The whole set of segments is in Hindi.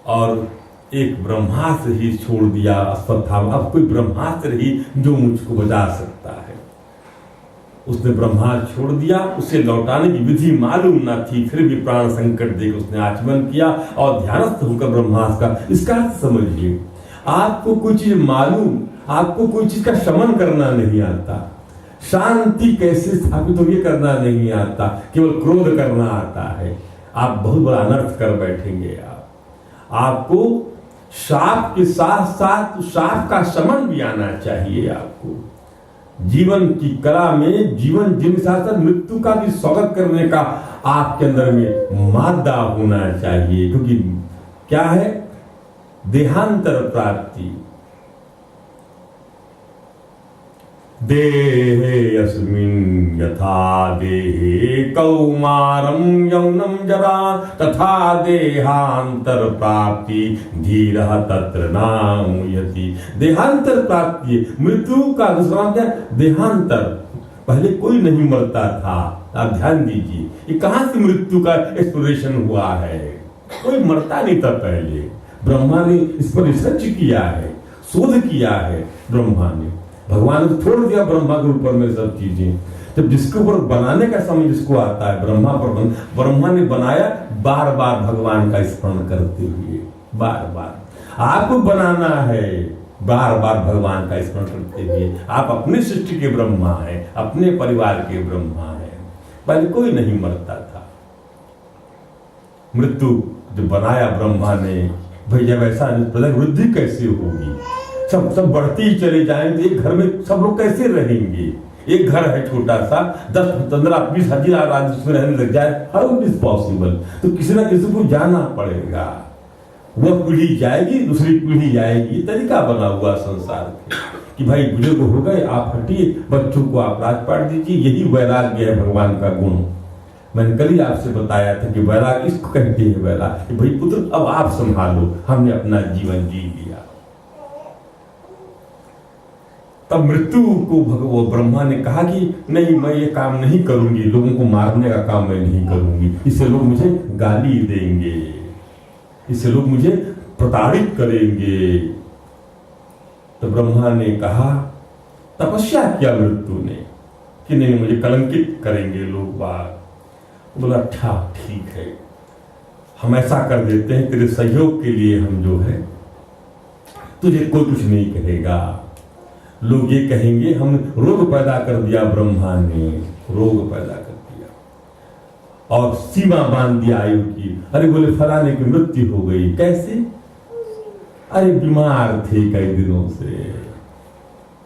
और एक ब्रह्मास्त्र ही छोड़ दिया अश्वत्थामा। अब कोई ब्रह्मास्त्र ही जो मुझको बचा सकता है। उसने ब्रह्मास्त्र छोड़ दिया, उसे लौटाने की विधि मालूम न थी, फिर भी प्राण संकट देकर उसने आचमन किया और ध्यानस्थ होकर ब्रह्मास्त्र का इसका अर्थ समझिए। आपको कोई चीज मालूम, आपको कोई चीज का शमन करना नहीं आता, शांति कैसे स्थापित हो ये करना नहीं आता, केवल क्रोध करना आता है, आप बहुत बड़ा अनर्थ कर बैठेंगे। आपको शाप के साथ साथ शाप का शमन भी आना चाहिए। आपको जीवन की कला में जीवन जीने के साथ साथ मृत्यु का भी स्वागत करने का आपके अंदर में मादा होना चाहिए। क्योंकि क्या है देहांतर प्राप्ति, देहे यस्मिन् यथा देहे कौमारं यौनं जरा तथा देहांतर प्राप्ति धीरः तत्र नामुयति। देहांतर प्राप्ति, मृत्यु का दूसरा क्या देहांतर। पहले कोई नहीं मरता था, आप ध्यान दीजिए, ये कहां से मृत्यु का एक्सप्लोरेशन हुआ है? कोई मरता नहीं था पहले। ब्रह्मा ने इस पर रिसर्च किया है, शोध किया है ब्रह्मा ने। भगवान ने छोड़ दिया ब्रह्मा के ऊपर में सब चीजें। जब जिसके ऊपर बनाने का समय जिसको आता है ब्रह्मा पर, ब्रह्मा ने बनाया बार बार भगवान का स्मरण करते हुए, बार बार। आपको बनाना है बार बार भगवान का स्मरण करते हुए। आप अपने सृष्टि के ब्रह्मा हैं, अपने परिवार के ब्रह्मा हैं। पहले कोई नहीं मरता था। मृत्यु जो बनाया ब्रह्मा ने, भाई जब ऐसा वृद्धि कैसे होगी? सब बढ़ते ही चले जाएं तो एक घर में सब लोग कैसे रहेंगे? एक घर है छोटा सा, 10, 15, 20 हजार आदमी उसमें रहने लग जाए, हाउ इज पॉसिबल? तो किसी ना किसी को जाना पड़ेगा। वह पीढ़ी जाएगी, दूसरी पीढ़ी जाएगी। ये तरीका बना हुआ संसार के कि भाई बुजुर्ग हो गए, आप हटिए, बच्चों को आप राजपाट दीजिए। यही वैराग्य है भगवान का गुण। मैंने कल ही आपसे बताया था कि वैराग्य इसको कहते हैं, वैराग्य भाई पुत्र अब आप संभालो, हमने अपना जीवन जी लिया। तब मृत्यु को भगवान ब्रह्मा ने कहा कि नहीं, मैं ये काम नहीं करूंगी, लोगों को मारने का काम मैं नहीं करूंगी, इससे लोग मुझे गाली देंगे, इससे लोग मुझे प्रताड़ित करेंगे। तो ब्रह्मा ने कहा, तपस्या किया मृत्यु ने कि नहीं मुझे कलंकित करेंगे लोग बात। बोला अच्छा ठीक है, हम ऐसा कर देते हैं, तेरे सहयोग के लिए हम जो है तुझे कोई कुछ नहीं कहेगा। लोग ये कहेंगे हम रोग पैदा कर दिया, ब्रह्मा ने रोग पैदा कर दिया और सीमा बांध दिया आयु की। अरे बोले फलाने की मृत्यु हो गई, कैसे? अरे बीमार थे कई दिनों से।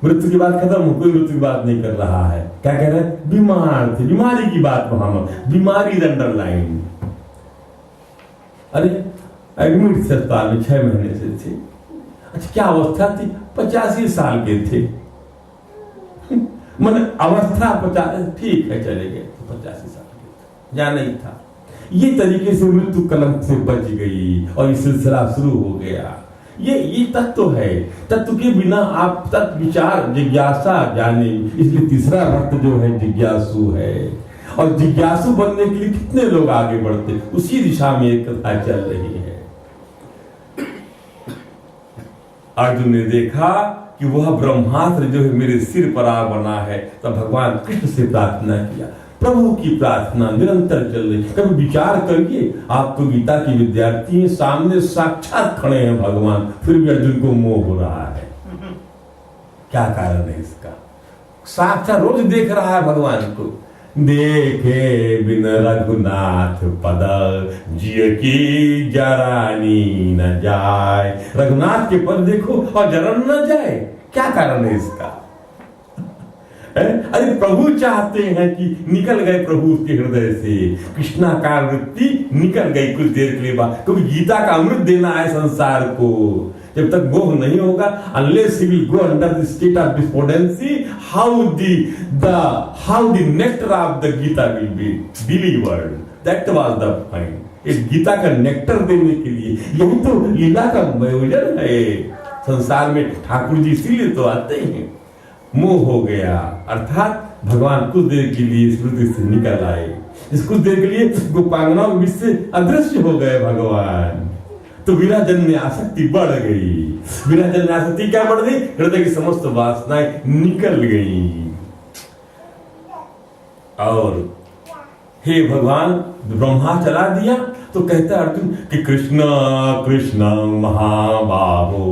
मृत्यु की बात खत्म, कोई मृत्यु की बात नहीं कर रहा है। क्या कह रहे हैं? बीमार थे, बीमारी की बात वहां, बीमारी अंडरलाइन। अरे एडमिट थे अस्पताल में 6 महीने से थे। अच्छा क्या अवस्था थी? 85 साल के थे। मन अवस्था 50, ठीक है चले गए, 85 साल के या नहीं था। ये तरीके से मृत्यु कलंक से बच गई और ये सिलसिला शुरू हो गया। ये तत्व है। तत्व के बिना आप तत्व विचार जिज्ञासा जाने, इसलिए तीसरा रक्त जो है जिज्ञासु है। और जिज्ञासु बनने के लिए कितने लोग आगे बढ़ते, उसी दिशा में एक कथा चल रही है। अर्जुन ने देखा कि वह ब्रह्मास्त्र जो है मेरे सिर पर आ बना है, तब भगवान कृष्ण से प्रार्थना किया। प्रभु की प्रार्थना निरंतर चल रही। कभी विचार करिए, आप तो गीता की विद्यार्थी हैं, सामने साक्षात खड़े हैं भगवान, फिर भी अर्जुन को मोह हो रहा है। क्या कारण है इसका? साक्षात रोज देख रहा है भगवान को। देखे बिन रघुनाथ पद जिय की जरानी न जाए। रघुनाथ के पद देखो और जरन न जाए, क्या कारण है इसका? अरे प्रभु चाहते हैं कि निकल गए प्रभु उसके हृदय से, कृष्णाकार वृत्ति निकल गई कुछ देर के लिए बाद। क्योंकि गीता का अमृत देना है संसार को। जब तक मोह नहीं होगा, unless he will go under the state of despondency, how the nectar of the Gita will be delivered. That was the point. इस गीता का नेक्टर देने के लिए यही तो लीला का प्रयोजन है संसार में। ठाकुर जी इसीलिए तो आते हैं। मोह हो गया, अर्थात भगवान कुछ देर के लिए स्मृति से निकल आए। इस कुछ देर के लिए गोपांगनाओं के बीच से अदृश्य हो गए भगवान। तो बिना जन्य आसक्ति बढ़ गई। बिना जन्य आसक्ति क्या बढ़ गई? हृदय की समस्त वासनाएं निकल गई। और हे भगवान, ब्रह्मा चला दिया तो कहता अर्जुन कि कृष्ण कृष्ण महाबाहो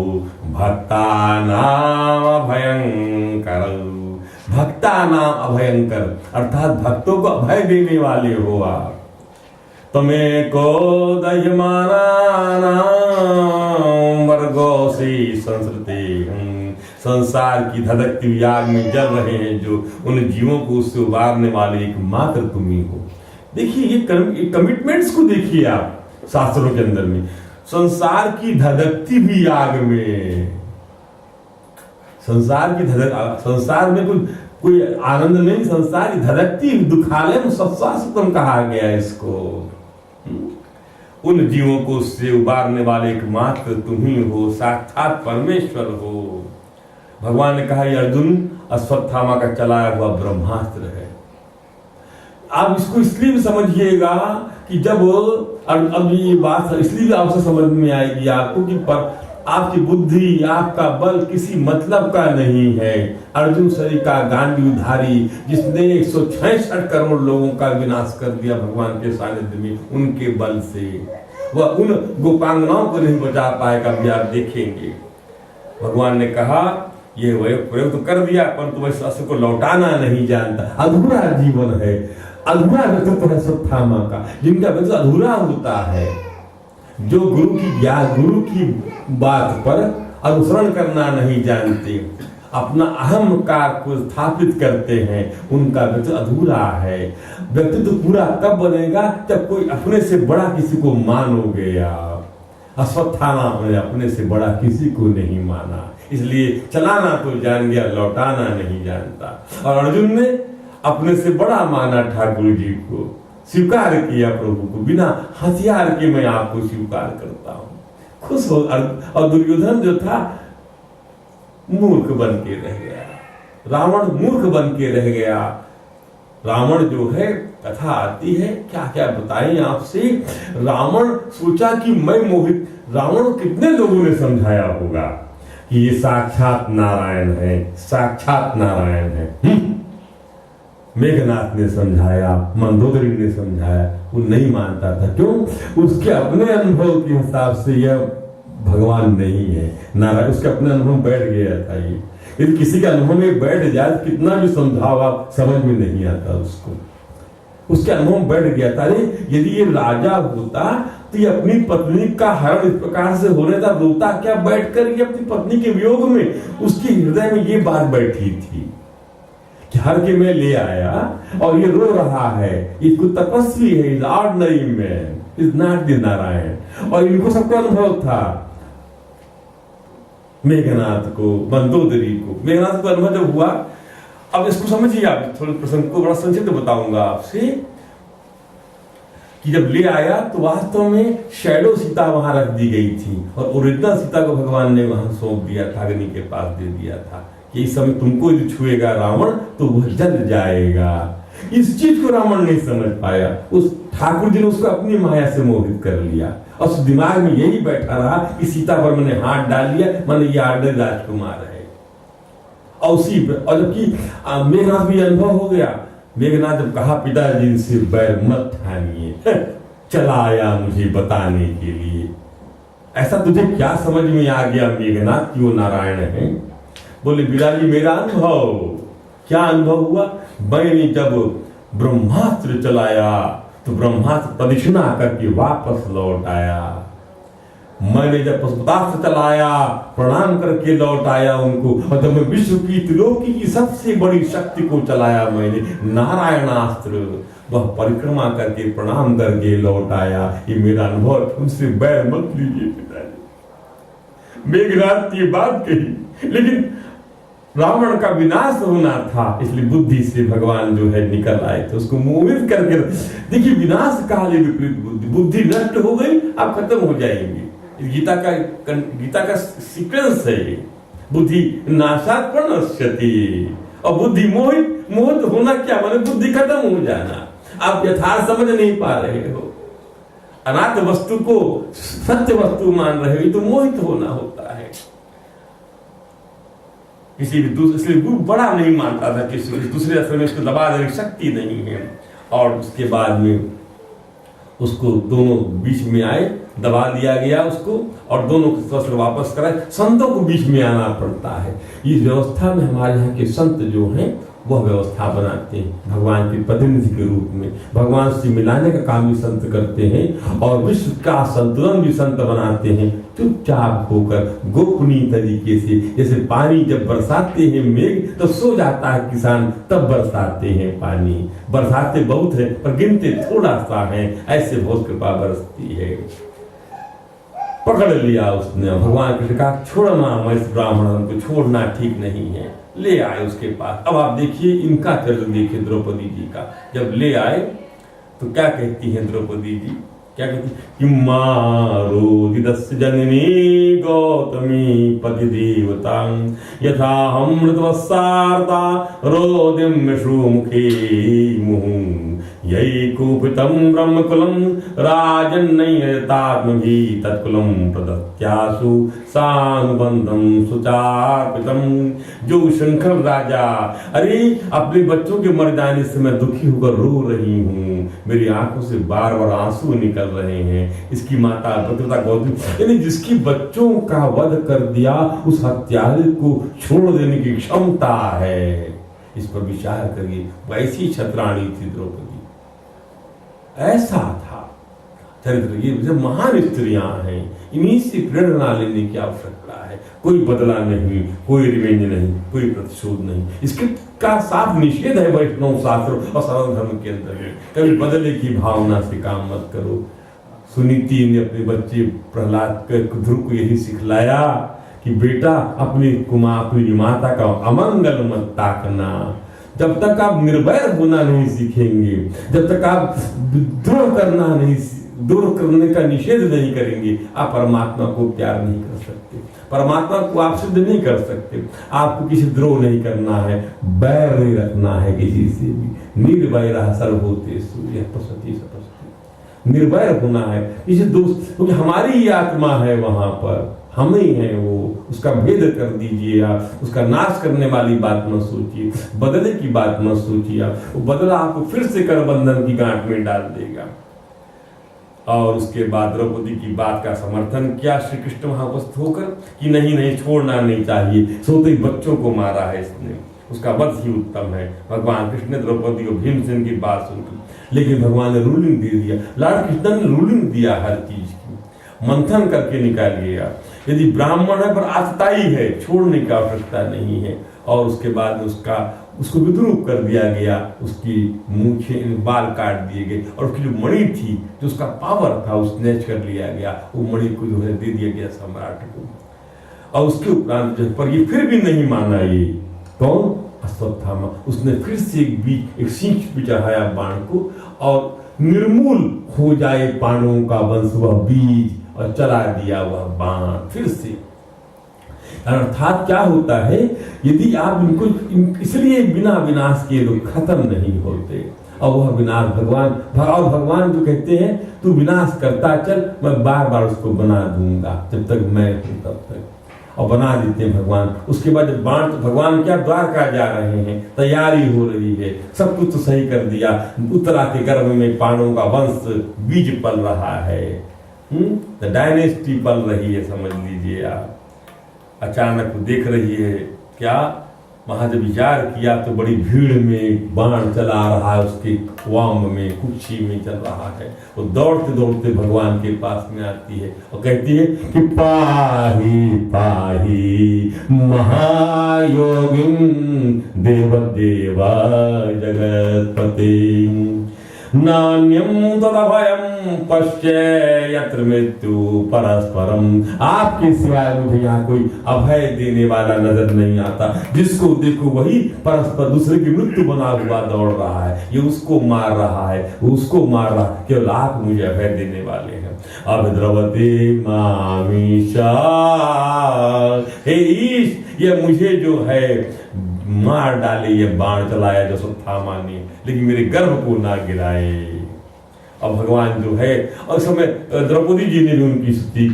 भक्ता नाम अभयंकर। भक्ता नाम अभयंकर अर्थात भक्तों को अभय देने वाले हो आप। तमें को दह्यमाना वर्गोसी संस्कृति। संसार की धधकती आग में जल रहे हैं जो उन जीवों को उससे उबारने वाले एकमात्र तुम ही हो। देखिए ये कमिटमेंट्स को देखिए आप शास्त्रों के अंदर में। संसार की धधकती भी आग में, संसार में कोई आनंद नहीं, संसार की धधकती दुखालय में सत्सासतम कहा गया है इसको। उन जीवों को उससे उबारने वाले एकमात्र तुम ही हो, साक्षात परमेश्वर हो। भगवान ने कहा अर्जुन अश्वत्थामा का चलाया हुआ ब्रह्मास्त्र है। आप इसको इसलिए भी समझिएगा कि जब अब ये बात इसलिए आपसे समझ में आएगी आपको कि आपकी बुद्धि, आपका बल किसी मतलब का नहीं है। अर्जुन शरीर का गांडीवधारी जिसने 166 करोड़ लोगों का विनाश कर दिया भगवान के सानिध्य में, उनके बल से वह उन गोपांगनाओं को नहीं बचा पाएगा। भी आप देखेंगे भगवान ने कहा ये प्रयोग तो कर दिया परंतु वह शस्त्र को लौटाना नहीं जानता। अधूरा जीवन है, अधूरा व्यक्तित्व है अश्वत्थामा का, जिनका व्यक्तित्व अधूरा होता है। जो गुरु की बात पर अनुसरण करना नहीं जानते, अपना अहंकार को स्थापित करते हैं, उनका व्यक्तित्व अधूरा है। व्यक्तित्व पूरा तब बनेगा जब कोई अपने से बड़ा किसी को मानोगे आप। अश्वत्थामा ने अपने से बड़ा किसी को नहीं माना, इसलिए चलाना तो जान गया, लौटाना नहीं जानता। और अर्जुन ने अपने से बड़ा माना ठाकुर जी को, स्वीकार किया प्रभु को, बिना हथियार के मैं आपको स्वीकार करता हूं। खुश हो। और दुर्योधन जो था मूर्ख बन के रह गया, रावण मूर्ख बन के रह गया। रावण जो है कथा आती है, क्या क्या बताएं आपसे। रावण सोचा कि मैं मोहित, रावण को कितने लोगों ने समझाया होगा कि ये साक्षात नारायण है, साक्षात नारायण है। मेघनाथ ने समझाया, मंदोदरी ने समझाया, वो नहीं मानता था। क्यों? उसके अपने अनुभव के हिसाब से यह भगवान नहीं है, नारायण। उसके अपने अनुभव बैठ गया था ये। यदि किसी के अनुभव में बैठ जाए कितना भी समझाओ आप, समझ में नहीं आता उसको। उसके अनुभव में बैठ गया था। यदि ये राजा होता तो ये अपनी पत्नी का हरण इस प्रकार से हो रहा था, रोता क्या बैठकर ये अपनी पत्नी के वियोग में। उसके हृदय में ये बात बैठी थी कि हर के मैं ले आया और ये रो रहा है, इसको तपस्वी है, is ordinary man, is not the Narayan. और इनको सबको अनुभव था, मेघनाथ को, मंदोदरी को। मेघनाथ को अनुभव जब हुआ, अब इसको समझिए आप, थोड़े प्रसंग को बड़ा संक्षिप्त बताऊंगा आपसे कि जब ले आया तो वास्तव में शैडो सीता वहां रख दी गई थी और ओरिजिनल सीता को भगवान ने वहां सौंप दिया था, अग्नि के पास दे दिया था कि इस समय तुमको यदि छुएगा रावण तो वह जल जाएगा। इस चीज को रावण नहीं समझ पाया। उस ठाकुर जी ने उसको अपनी माया से मोहित कर लिया और उस दिमाग में यही बैठा रहा कि सीता पर मैंने हाथ डाल लिया, मैंने ये आर्डर राजकुमार है। और उसी और जबकि मेघनाथ भी अनुभव हो गया। मेघनाथ जब कहा पिताजी से बैर मत ठानिए, चला आया मुझे बताने के लिए। ऐसा तुझे क्या समझ में आ गया मेघनाथ कि वो नारायण है? बोले बिलाजी मेरा अनुभव। क्या अनुभव हुआ? मैंने जब ब्रह्मास्त्र चलाया तो ब्रह्मास्त्र प्रदक्षिणा करके वापस लौट आया। मैंने जब पशुपतास्त्र चलाया प्रणाम करके लौट आया उनको। और जब मैं विश्व की त्रिलोकी की सबसे बड़ी शक्ति को चलाया मैंने, नारायणास्त्र, वह परिक्रमा करके प्रणाम करके लौट आया। ये मेरा अनुभव, तुमसे बैर मत लीजिए पिताजी। मेघनाथ ये बात कही, लेकिन रावण का विनाश होना था, इसलिए बुद्धि से भगवान जो है निकल आए थे, उसको मोहित करके। देखिए विनाश काले विपरीत बुद्धि, बुद्धि नष्ट हो गई, आप खत्म हो जाएंगे। गीता का सीक्वेंस है ये। बुद्धि नाशात् प्रणश्यति, और बुद्धि मोहित होना क्या माने? बुद्धि खत्म हो जाना। आप यथार्थ समझ नहीं पा रहे हो। अनाथ वस्तु को सत्य वस्तु मान रहे हो तो मोहित होना होता है। किसी भी दूसरे गुरु बड़ा नहीं मानता था, किसी दूसरे असर में उसको दबा देने की शक्ति नहीं है। और उसके बाद में उसको दोनों बीच में आए, दबा दिया गया उसको, और दोनों को शस्त्र वापस कराए। संतों को बीच में आना पड़ता है। इस व्यवस्था में हमारे यहाँ के संत जो हैं वह व्यवस्था बनाते हैं भगवान के प्रतिनिधि के रूप में। भगवान से मिलाने का काम भी संत करते हैं और विश्व का संतुलन भी संत बनाते हैं, चुपचाप होकर गोपनीय तरीके से। जैसे पानी जब बरसाते हैं मेघ तो सो जाता है किसान, तब बरसाते हैं पानी। बरसाते बहुत है पर गिनते थोड़ा सा है, ऐसे बहुत कृपा बरसती है। पकड़ लिया उसने, भगवान कृष्ण का छोड़ना, मैं इस ब्राह्मण को छोड़ना ठीक नहीं है। ले आए उसके पास। अब आप देखिए इनका चरित्र देखिए द्रौपदी जी का। जब ले आए तो क्या कहती हैं द्रौपदी जी, क्या कहती, कि मारोदिदस्य जननी गौतमी पति देवता यथा अमृतवस्सारता रोदिम श्रुमुखे मुहुः यही कुपितम ब्रह्मकुलम राजन्नयतात्मभि तत्कुलम प्रदत्यासु सानुबंधम सुचार्पितम। जो शंकर राजा, अरे अपने बच्चों के मर जाने से मैं दुखी होकर रो रही हूँ, मेरी आंखों से बार बार आंसू निकल रहे हैं। इसकी माता भद्रता गौतमी, यानी जिसकी बच्चों का वध कर दिया उस हत्यारे को छोड़ देने की क्षमता है। इस पर विचार करिए। वैसी छत्राणी थी द्रौपदी, ऐसा था चरित्र। ये महान स्त्रियां हैं, इन्हीं से प्रेरणा लेने की आवश्यकता है। कोई बदला नहीं, कोई रिवेंज नहीं, कोई प्रतिशोध नहीं। इसके का साफ निषेध है वैष्णव शास्त्र और सनातन धर्म के अंदर। कभी बदले की भावना से काम मत करो। सुनीति ने अपने बच्चे प्रहलाद ध्रुव को यही सिखलाया कि बेटा अपनी माता का अमंगल मत ताकना। जब तक आप निर्भय होना नहीं सीखेंगे, जब तक आप विद्रोह करने का निषेध नहीं करेंगे, आप परमात्मा को प्यार नहीं कर सकते। परमात्मा को आप सिद्ध नहीं कर सकते। आपको किसी द्रोह नहीं करना है, बैर नहीं रखना है किसी से भी। निर्भय रह सर्वभूतेषु यः पश्यति स पश्यति। निर्भय होना है किसी दोस्त, क्योंकि हमारी ही आत्मा है वहां पर, हम ही हैं वो। उसका भेद कर दीजिए आप, उसका नाश करने वाली बात मत सोचिए, बदले की बात मत सोचिए। वो बदला आपको फिर से करबंधन की गांठ में डाल देगा। और उसके बाद द्रौपदी की बात का समर्थन किया श्री कृष्ण वहां उपस्थित होकर कि नहीं छोड़ना नहीं चाहिए। सोते ही बच्चों को मारा है इसने, उसका वध ही उत्तम है। भगवान कृष्ण ने द्रौपदी को भीमसेन की बात सुनकर, लेकिन भगवान ने रूलिंग दे दिया। लॉर्ड कृष्ण ने रूलिंग दिया हर चीज की, मंथन करके निकालिएगा। यदि ब्राह्मण है पर आतताई है, छोड़ने की आवश्यकता नहीं है। और उसके बाद उसको विद्रूप कर दिया गया, उसकी मूछे बाल काट दिए गए, और उसकी जो मणि थी, जो उसका पावर था, उस स्नैच कर लिया गया। वो मणि को जो है दे दिया गया सम्राट को। और उसके उपरांत पर ये फिर भी नहीं माना। ये कौन? अश्वत्थामा। उसने फिर से एक सींच पे चढ़ाया बाण को, और निर्मूल हो जाए पांडवों का वंश, वह बीज, और चला दिया वह बाण फिर से। अर्थात क्या होता है, यदि आप इनको इसलिए बिना विनाश किए तो खत्म नहीं होते। और वह विनाश भगवान जो कहते हैं तू विनाश करता चल, मैं बार बार उसको बना दूंगा जब तक मैं हूं तब तक। और बना देते हैं भगवान। उसके बाद जब बाण, भगवान क्या द्वारका जा रहे हैं, तैयारी हो रही है, सब कुछ तो सही कर दिया। उत्तरा के गर्भ में पांडवों का वंश बीज पल रहा है, डायनेस्टी पल रही है, समझ लीजिए आप। अचानक देख रही है क्या, वहां जब विचार किया तो बड़ी भीड़ में बाण चला रहा है, उसके वाम में, कुक्षी में चल रहा है। वो दौड़ते दौड़ते भगवान के पास में आती है और कहती है कि पाही पाही महायोगिं देवदेव जगतपते नान्यम तदभयम पश्येयत्र मृत्यु परस्परम। आपके सिवाय मुझे यहाँ कोई अभय देने वाला नजर नहीं आता। जिसको देखो वही परस्पर दूसरे की मृत्यु बना हुआ दौड़ रहा है। ये उसको मार रहा है, उसको मार रहा है, केवल आप मुझे अभय देने वाले हैं। अभिद्रवते मामीशा, हे ईश, ये मुझे जो है मार डाले, ये बाण चलाया जो अश्वत्थामा ने, लेकिन मेरे गर्भ को ना गिराए। और भगवान जो है, और समय द्रौपदी जी ने भी उनकी स्तुति,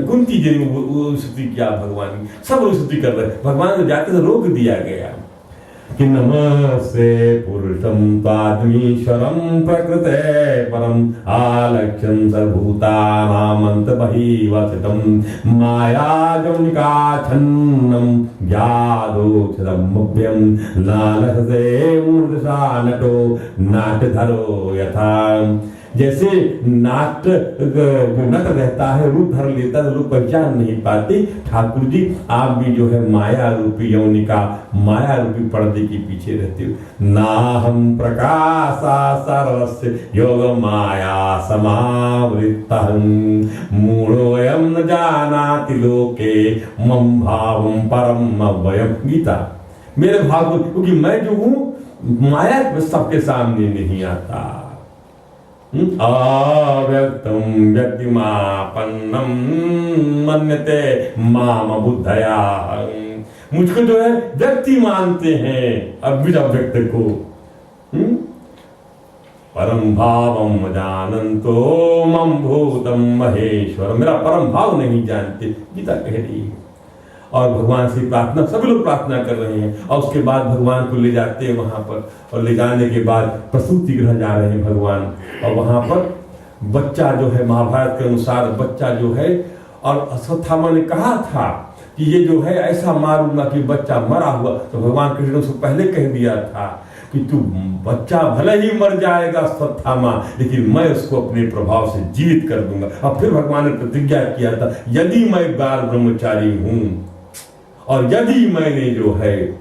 कुंती जी ने वो स्तुति किया भगवान की, सब लोग स्तुति कर रहे। भगवान को जाते से रोक दिया गया कि नमस्ते पुरुषं त्वात्मीश्वरं प्रकृते परम आलक्ष्यं सर्वभूतानामन्तबहिर्वस्थितं मायाजौनिकाच्छन्नं व्याधोक्षरमभ्यं नालसते मूर्धसा नटो नाट्यधरो यथा। जैसे नाट जो नट रहता है, रूप धर लेता है, लोग पहचान नहीं पाते। ठाकुर जी आप भी जो है माया रूपी यौनिका, माया रूपी पर्दे के पीछे रहते हो। ना हम प्रकाशा सर्वस्य योग माया समावृतः मूढ़ोऽयं न जानाति लोके मम भावं परम अव्ययम्। गीता। मेरे भाव, क्योंकि मैं जो हूँ माया सबके सामने नहीं आता। अव्यक्तं व्यक्तिमापन्नं मन्यते माम बुद्धया। मुझको जो है व्यक्ति मानते हैं अव्यक्त को। परम भावम जानन्तो मम भूतम महेश्वर। मेरा परम भाव नहीं जानते, गीता कह रही है। और भगवान से प्रार्थना, सभी लोग प्रार्थना कर रहे हैं। और उसके बाद भगवान को ले जाते हैं वहां पर, और ले जाने के बाद प्रसूति गृह जा रहे हैं भगवान। और वहां पर बच्चा जो है, महाभारत के अनुसार बच्चा जो है, और अश्वत्थामा ने कहा था कि ये जो है ऐसा मारूंगा कि बच्चा मरा हुआ। तो भगवान कृष्ण ने उसको पहले कह दिया था कि तू बच्चा भले ही मर जाएगा अश्वत्थामा, लेकिन मैं उसको अपने प्रभाव से जीवित कर दूंगा। और फिर भगवान ने प्रतिज्ञा किया था, यदि मैं बाल ब्रह्मचारी हूं और यदि मैंने जो है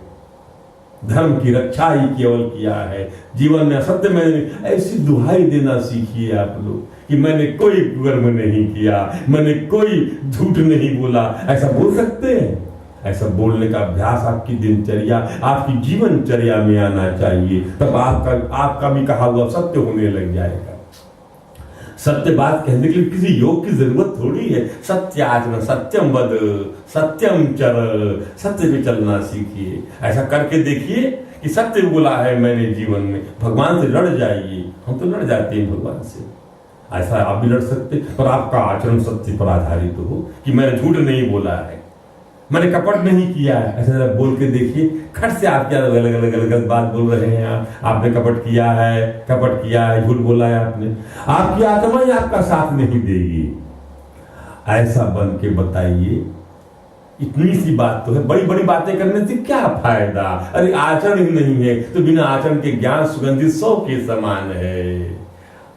धर्म की रक्षा ही केवल किया है, जीवन में असत्य में, ऐसी दुहाई देना सीखिए आप लोग कि मैंने कोई कर्म नहीं किया, मैंने कोई झूठ नहीं बोला। ऐसा बोल सकते हैं? ऐसा बोलने का अभ्यास आपकी दिनचर्या, आपकी जीवनचर्या में आना चाहिए। तब आपका भी कहा हुआ सत्य होने लग जाएगा। सत्य बात कहने के लिए किसी योग की जरूरत थोड़ी है। सत्य आचरण, सत्यम वद सत्यम चर, सत्य पे चलना सीखिए। ऐसा करके देखिए कि सत्य बोला है मैंने जीवन में, भगवान से लड़ जाइए। हम तो लड़ जाते हैं भगवान से, ऐसा आप भी लड़ सकते, पर आपका आचरण सत्य पर आधारित हो कि मैंने झूठ नहीं बोला है, मैंने कपट नहीं किया है। ऐसा जरा बोल के देखिए। खट से आप क्या अलग अलग बात बोल रहे हैं। आपने कपट किया है, झूठ बोला है आपने, आपकी आत्मा ही आपका साथ नहीं देगी। ऐसा बन के बताइए। इतनी सी बात तो है, बड़ी बड़ी बातें करने से क्या फायदा? अरे आचरण ही नहीं है तो बिना आचरण के ज्ञान सुगंधित सौ के समान है।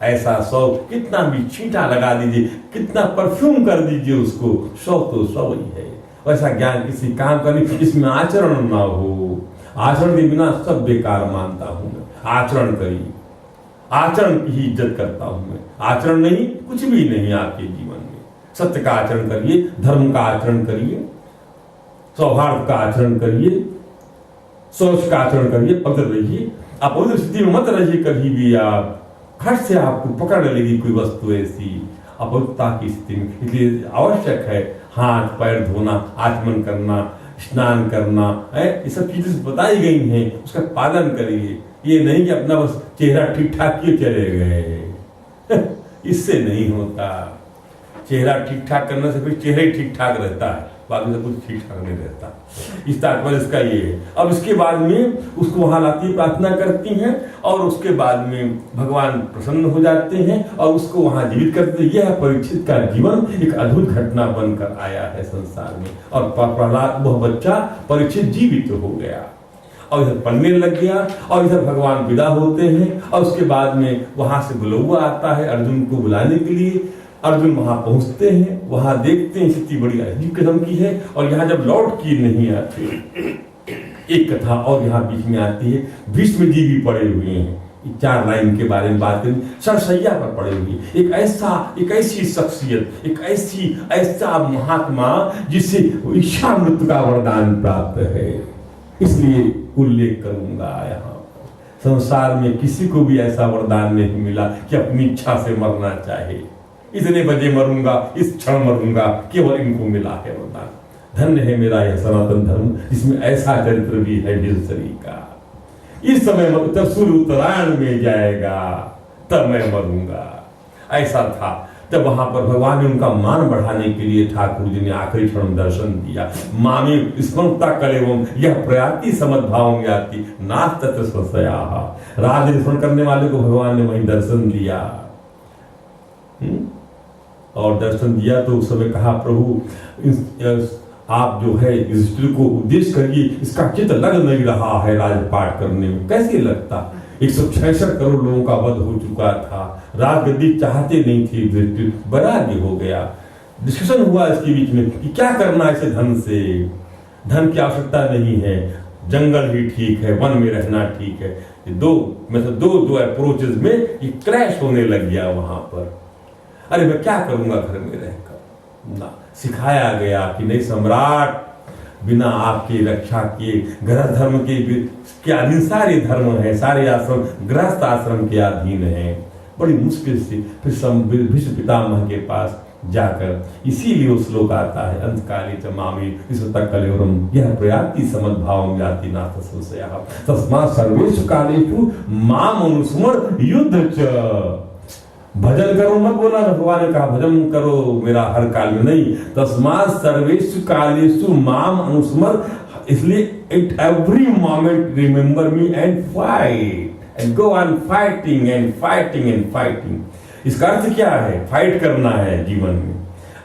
ऐसा सौ कितना भी छींटा लगा दीजिए, कितना परफ्यूम कर दीजिए उसको, सौ तो सौ ही है। वैसा ज्ञान किसी काम का नहीं जिसमें आचरण ना हो। आचरण के बिना सब बेकार मानता हूं मैं। आचरण करिए, आचरण की ही इज्जत करता हूं मैं। आचरण नहीं, कुछ भी नहीं आपके जीवन में। सत्य का आचरण करिए, धर्म का आचरण करिए, सौहार्द का आचरण करिए, सोच का आचरण करिए, पवित्र रहिए। आप पवित्र स्थिति में मत रहिए कभी भी। आप खट से आपको पकड़ लेगी कोई वस्तु ऐसी अपवित्रता की स्थिति में। इसलिए आवश्यक है हाथ पैर धोना, आचमन करना, स्नान करना है, ये सब चीजें बताई गई हैं, उसका पालन करिए। ये नहीं कि अपना बस चेहरा ठीक ठाक किए चले गए इससे नहीं होता। चेहरा ठीक ठाक करने से फिर चेहरा ही ठीक ठाक रहता है, बाकी सब कुछ ठीक ठाक नहीं रहता। इस तात्पर्य इसका ये है। अब इसके बाद में उसको वहां लाती प्रार्थना करती हैं, और उसके बाद में भगवान प्रसन्न हो जाते हैं और उसको वहां जीवित करते हैं। यह परीक्षित का जीवन एक अद्भुत घटना बनकर आया है संसार में। और प्रहलाद, वह बच्चा परीक्षित जीवित हो गया और इधर पढ़ने लग गया, और इधर भगवान विदा होते हैं। और उसके बाद में वहां से बुलौआ आता है अर्जुन को बुलाने के लिए। अर्जुन वहां पहुंचते हैं, वहां देखते हैं स्थिति बड़ी अजीब किस्म की है। और यहाँ जब लौट की नहीं आती, एक कथा और यहाँ बीच में आती है। भीष्म जी भी पड़े हुए हैं, 4 लाइन के बारे में बात करें, सरसैया पर पड़े हुए। एक ऐसी शख्सियत, ऐसा महात्मा जिसे ईशा मृत्यु का वरदान प्राप्त है, इसलिए उल्लेख करूंगा यहाँ। संसार में किसी को भी ऐसा वरदान नहीं मिला कि अपनी इच्छा से मरना चाहे, इतने बजे मरूंगा, इस क्षण मरूंगा, केवल इनको मिला है वरदान। धन्य है मेरा यह सनातन धर्म जिसमें ऐसा चरित्र भी है दिलसरी का। इस समय जब सूर्य उत्तरायण में जाएगा तब मैं मरूंगा। ऐसा था। तब वहां पर भगवान ने उनका मान बढ़ाने के लिए ठाकुर जी ने आखिरी क्षण में दर्शन दिया। मामी स्मृता कलेवम यह प्रयाति समद्भाव में आती नाथ तत्र संशया। राज स्मरण करने वाले को भगवान ने वहीं दर्शन दिया। और दर्शन दिया तो उस समय कहा, प्रभु आप जो है इस स्त्री को उद्देश्य करिए, इसका चित्त लग नहीं रहा है राजपाट करने में। कैसे लगता? 166 करोड़ लोगों का वध हो चुका था, राजगद्दी चाहते नहीं थे, दृष्टि वैराग्य हो गया। डिस्कशन हुआ इसके बीच में कि क्या करना है इसे धन से। धन की आवश्यकता नहीं है, जंगल ही ठीक है, वन में रहना ठीक है। दो अप्रोचेस में ये क्रैश होने लग गया वहां पर। अरे मैं क्या करूंगा घर में रहकर ना। सिखाया गया कि नहीं सम्राट, बिना आपकी रक्षा किए गृहस्थ धर्म के अधीन सारे धर्म है, सारे आश्रम गृहस्थ आश्रम के अधीन है। बड़ी मुश्किल से फिर भीष्म पितामह के पास जाकर, इसीलिए वो श्लोक आता है अंतकाले च मामे विश्वतकलेवरम यह प्रयाति समद्भावम याति नाथ संशयः तस्मात् सर्वेषु कालेषु माम अनुस्मर युद्ध च। भजन करो मत बोला, भगवान ने कहा भजन करो मेरा हर काल में नहीं। तस्मात् सर्वेषु कालेषु माम अनुस्मर, इसलिए at every moment remember me and fight and go on fighting and fighting and fighting. इसका अर्थ क्या है? फाइट करना है जीवन में।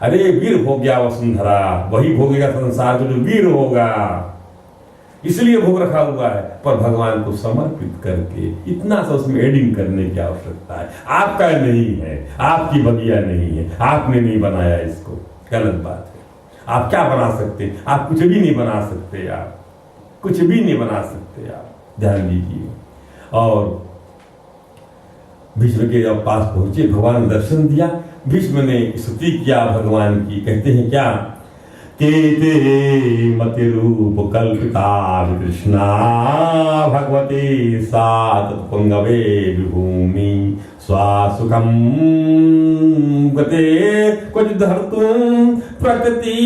अरे वीर हो गया वसुंधरा, वही भोगेगा संसार जो वीर होगा, इसलिए भोग रखा हुआ है। पर भगवान को समर्पित करके इतना सा उसमें एडिंग करने की आवश्यकता है। आपका नहीं है, आपकी बगिया नहीं है, आपने नहीं बनाया इसको, गलत बात है। आप क्या बना सकते? आप कुछ भी नहीं बना सकते, आप कुछ भी नहीं बना सकते। आप ध्यान दीजिए। और भीष्म के जब पास पहुंचे, भगवान ने दर्शन दिया, भीष्म ने स्तुति किया भगवान की। कहते हैं क्या? केते मतिरूप कल्पिता कृष्णा भगवते सात पुंगवे विभूमि स्वासुखम गते कुछ धर्तुम प्रकृति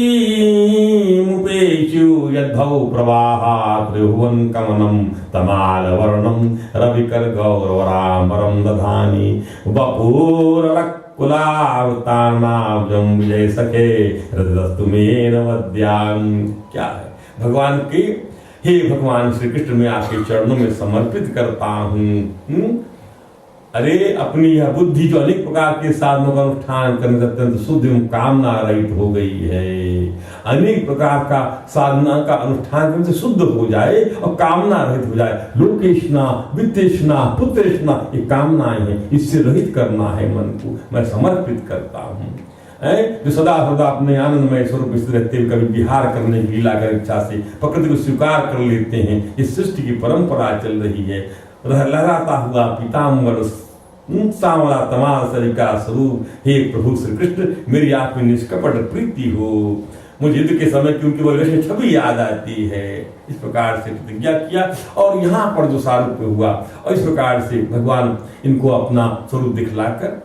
मुपेशु यद्धौ प्रवाहा त्रिभुवन कमनम तमाल वर्णम रविकर गौरवरामरम दधानी बपूरलक कुलावतारणाब्जम विजय सखे हृदयस्तु मेन वद्याम। क्या है? भगवान की, हे भगवान श्री कृष्ण मैं आपके चरणों में समर्पित करता हूँ। अरे अपनी यह बुद्धि जो अनेक प्रकार के साधनों का अनुष्ठान करने से अत्यंत शुद्ध एवं कामना रहित हो गई है, अनेक प्रकार का साधना का अनुष्ठान करने से शुद्ध हो जाए और कामना रहित हो जाए। लोकेशना, वित्तेशना, पुत्रेशना, ये कामनाएं हैं, इससे रहित करना है मन को। मैं समर्पित करता हूँ। जो सदा सदा अपने आनंदमय स्वरूप स्थित रहते हुए कभी विहार करने की लीला कर इच्छा से प्रकृति को स्वीकार कर लेते हैं। इस सृष्टि की परंपरा चल रही है। लहराता हुआ पीताम्बर सांवला तमाम शरीर का स्वरूप, हे प्रभु श्री कृष्ण मेरी आप में निष्कपट प्रीति हो। मुझे युद्ध के समय क्योंकि वो वैसे छवि याद आती है। इस प्रकार से प्रतिज्ञा किया और यहाँ पर जो सारूप्य हुआ, और इस प्रकार से भगवान इनको अपना स्वरूप दिखलाकर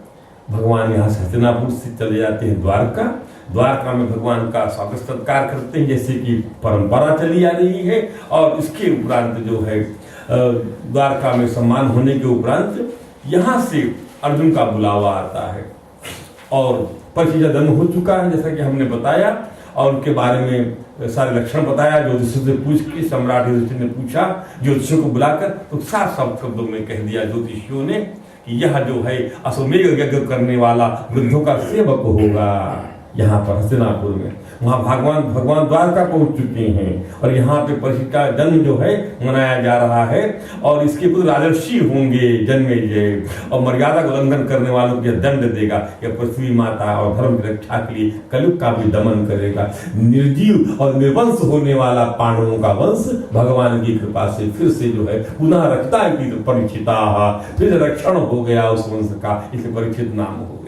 भगवान यहाँ से हस्तिनापुर से चले जाते हैं द्वारका। द्वारका में भगवान का स्वागत सत्कार करते हैं जैसे कि परंपरा चली आ रही है। और इसके उपरांत जो है द्वारका में सम्मान होने के उपरांत यहाँ से अर्जुन का बुलावा आता है और परीक्षित का जन्म हो चुका है जैसा कि हमने बताया, और उनके बारे में सारे लक्षण बताया। ज्योतिषियों से पूछ के सम्राट युधिष्ठिर ने पूछा, ज्योतिषियों को बुलाकर तो साफ साफ शब्दों में कह दिया ज्योतिषियों ने कि यह जो है अश्वमेध यज्ञ करने वाला वृद्धों का सेवक होगा। यहाँ पर हस्तिनापुर में वहाँ भगवान द्वारका पहुंच चुके हैं और यहाँ पे परीक्षित का जन्म जो है मनाया जा रहा है। और इसके पुत्र राजर्षि होंगे जन्मेजय, और मर्यादा का उल्लंघन करने वालों को दंड देगा। यह पृथ्वी माता और धर्म की रक्षा के लिए कलयुग का भी दमन करेगा। निर्जीव और निर्वंश होने वाला पांडवों का वंश भगवान की कृपा से फिर से जो है पुनः रखता है। परीक्षिता फिर रक्षण हो गया उस वंश का, इसे परीक्षित नाम हो गया।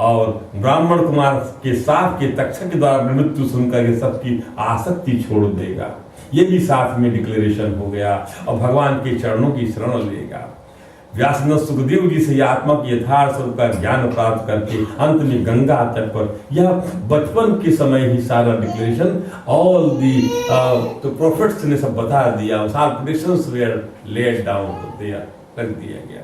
और ब्राह्मण कुमार के साथ के तक्षक के द्वारा मृत्यु सुनकर ये सबकी आसक्ति छोड़ देगा। ये भी साथ में डिक्लेरेशन हो गया और भगवान के चरणों की शरण लेगा। व्यास ने सुखदेव जी से आत्मा की यथार्थ स्वरूप का ज्ञान प्राप्त करके अंत में गंगा तट पर यह बचपन के समय ही सारा डिक्लेरेशन ऑल दी प्रोफेट्स ने सब बता दिया। सारे प्रेडिक्शंस वेयर लेड डाउन रख दिया गया।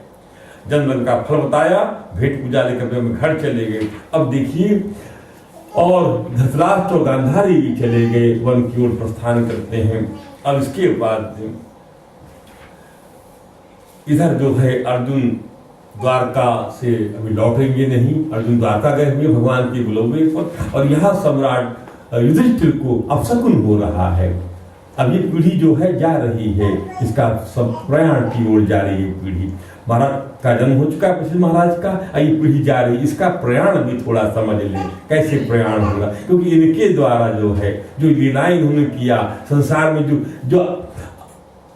जन्म का फल बताया, भेंट पूजा लेकर वे घर चले गए। अब देखिए, और धृतराष्ट्र और गांधारी भी चले गए, वन की ओर प्रस्थान करते हैं। अब इसके बाद इधर जो है अर्जुन द्वारका से अभी लौटेंगे नहीं, अर्जुन द्वारका गए हुए भगवान के बुलावे पर, और यहाँ सम्राट युधिष्ठिर को अपशकुन हो रहा है। अब ये पीढ़ी जो है जा रही है, इसका सब प्रयाण की ओर जा रही है पीढ़ी। महाराज का जन्म हो चुका है, पृथ्वी महाराज का, ये पीढ़ी जा रही है, इसका प्रयाण भी थोड़ा समझ लें कैसे प्रयाण होगा, क्योंकि इनके द्वारा जो है जो लीलाएं इन्होंने किया संसार में, जो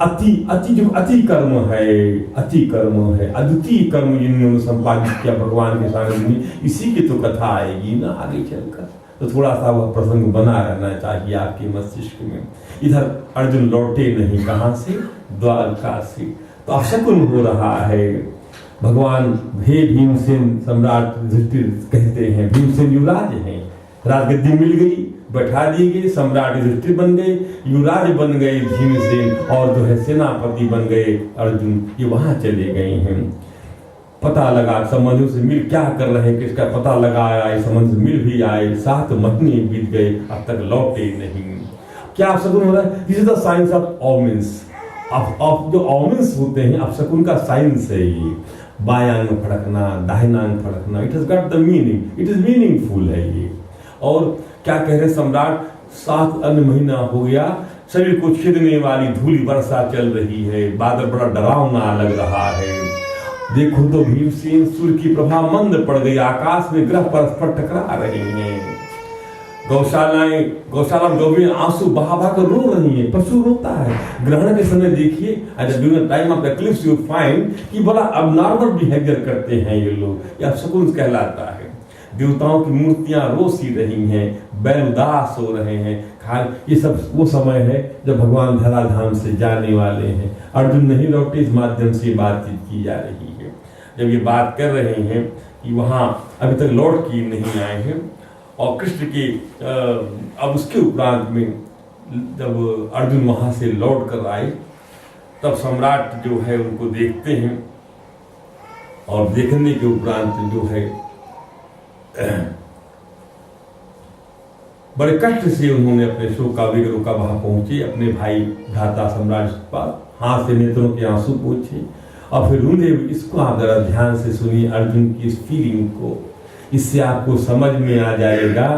अति कर्म है, अद्वितीय कर्म जिन्होंने संपादित किया भगवान के सानिध्य में, इसी की तो कथा आएगी ना आगे चलकर। तो थोड़ा सा वह प्रसंग बना रहना चाहिए आपके मस्तिष्क में। इधर अर्जुन लौटे नहीं, कहाँ से? द्वारका से। तो अपशकुन हो रहा है। भगवान हे भीमसेन, सम्राट युधिष्ठिर कहते हैं, भीमसेन युवराज हैं, राजगद्दी मिल गई, बैठा दिए गए, सम्राट युधिष्ठिर बन गए, युवराज बन गए भीमसेन, और जो है सेनापति बन गए अर्जुन। ये वहां चले गए हैं। पता लगा संबंधियों से मिल, क्या कर रहे हैं किसका पता लगाया, संबंध से मिल भी आए, 7 महीने बीत गए, अब तक लौटे नहीं। क्या अपशकुन हो रहा है? This is the science of omens. अब जो ओमेंस होते हैं, अपशकुन का साइंस है ये। बायां अंग फड़कना, दाहिना अंग फड़कना, it has got the meaning, it is meaningful है ये। और क्या कह रहे सम्राट, 7 अन्य महीना हो गया, शरीर को छेदने वाली धूली वर्षा चल रही है, बादल बड़ा डरावना लग रहा है। देखो तो भीमसेन, सूर्य की प्रभा मंद पड़ गई, आकाश में ग्रह परस्पर टकरा रहे हैं। गौशाला में गौएं आंसू बहा बहा कर रो रही है, पशु रोता है। ग्रहण के समय देखिए, during time of eclipse you find कि बड़ा अबनॉर्मल बिहेवियर करते हैं ये लोग, यह अपशकुन कहलाता है। देवताओं की मूर्तियां रो सी रही हैं, बैल उदास हो रहे हैं। ये सब वो समय है जब भगवान धराधाम से जाने वाले हैं। अर्जुन नहीं लौटे, इस माध्यम से बातचीत की जा रही है। जब ये बात कर रहे हैं कि वहां अभी तक लौट के नहीं आए हैं, और कृष्ण के अब उसके उपरांत में जब अर्जुन वहां से लौट कर आए, तब सम्राट जो है उनको देखते हैं, और देखने के उपरांत जो है बड़े कष्ट से उन्होंने अपने शोकावेग रोका, वहां पहुंचे, अपने भाई भ्राता सम्राट के पास हाथ से नेत्रों के आंसू पोंछे, और फिर ढूंढे। इसको आप जरा ध्यान से सुनिए, अर्जुन की इस फीलिंग को, इससे आपको समझ में आ जाएगा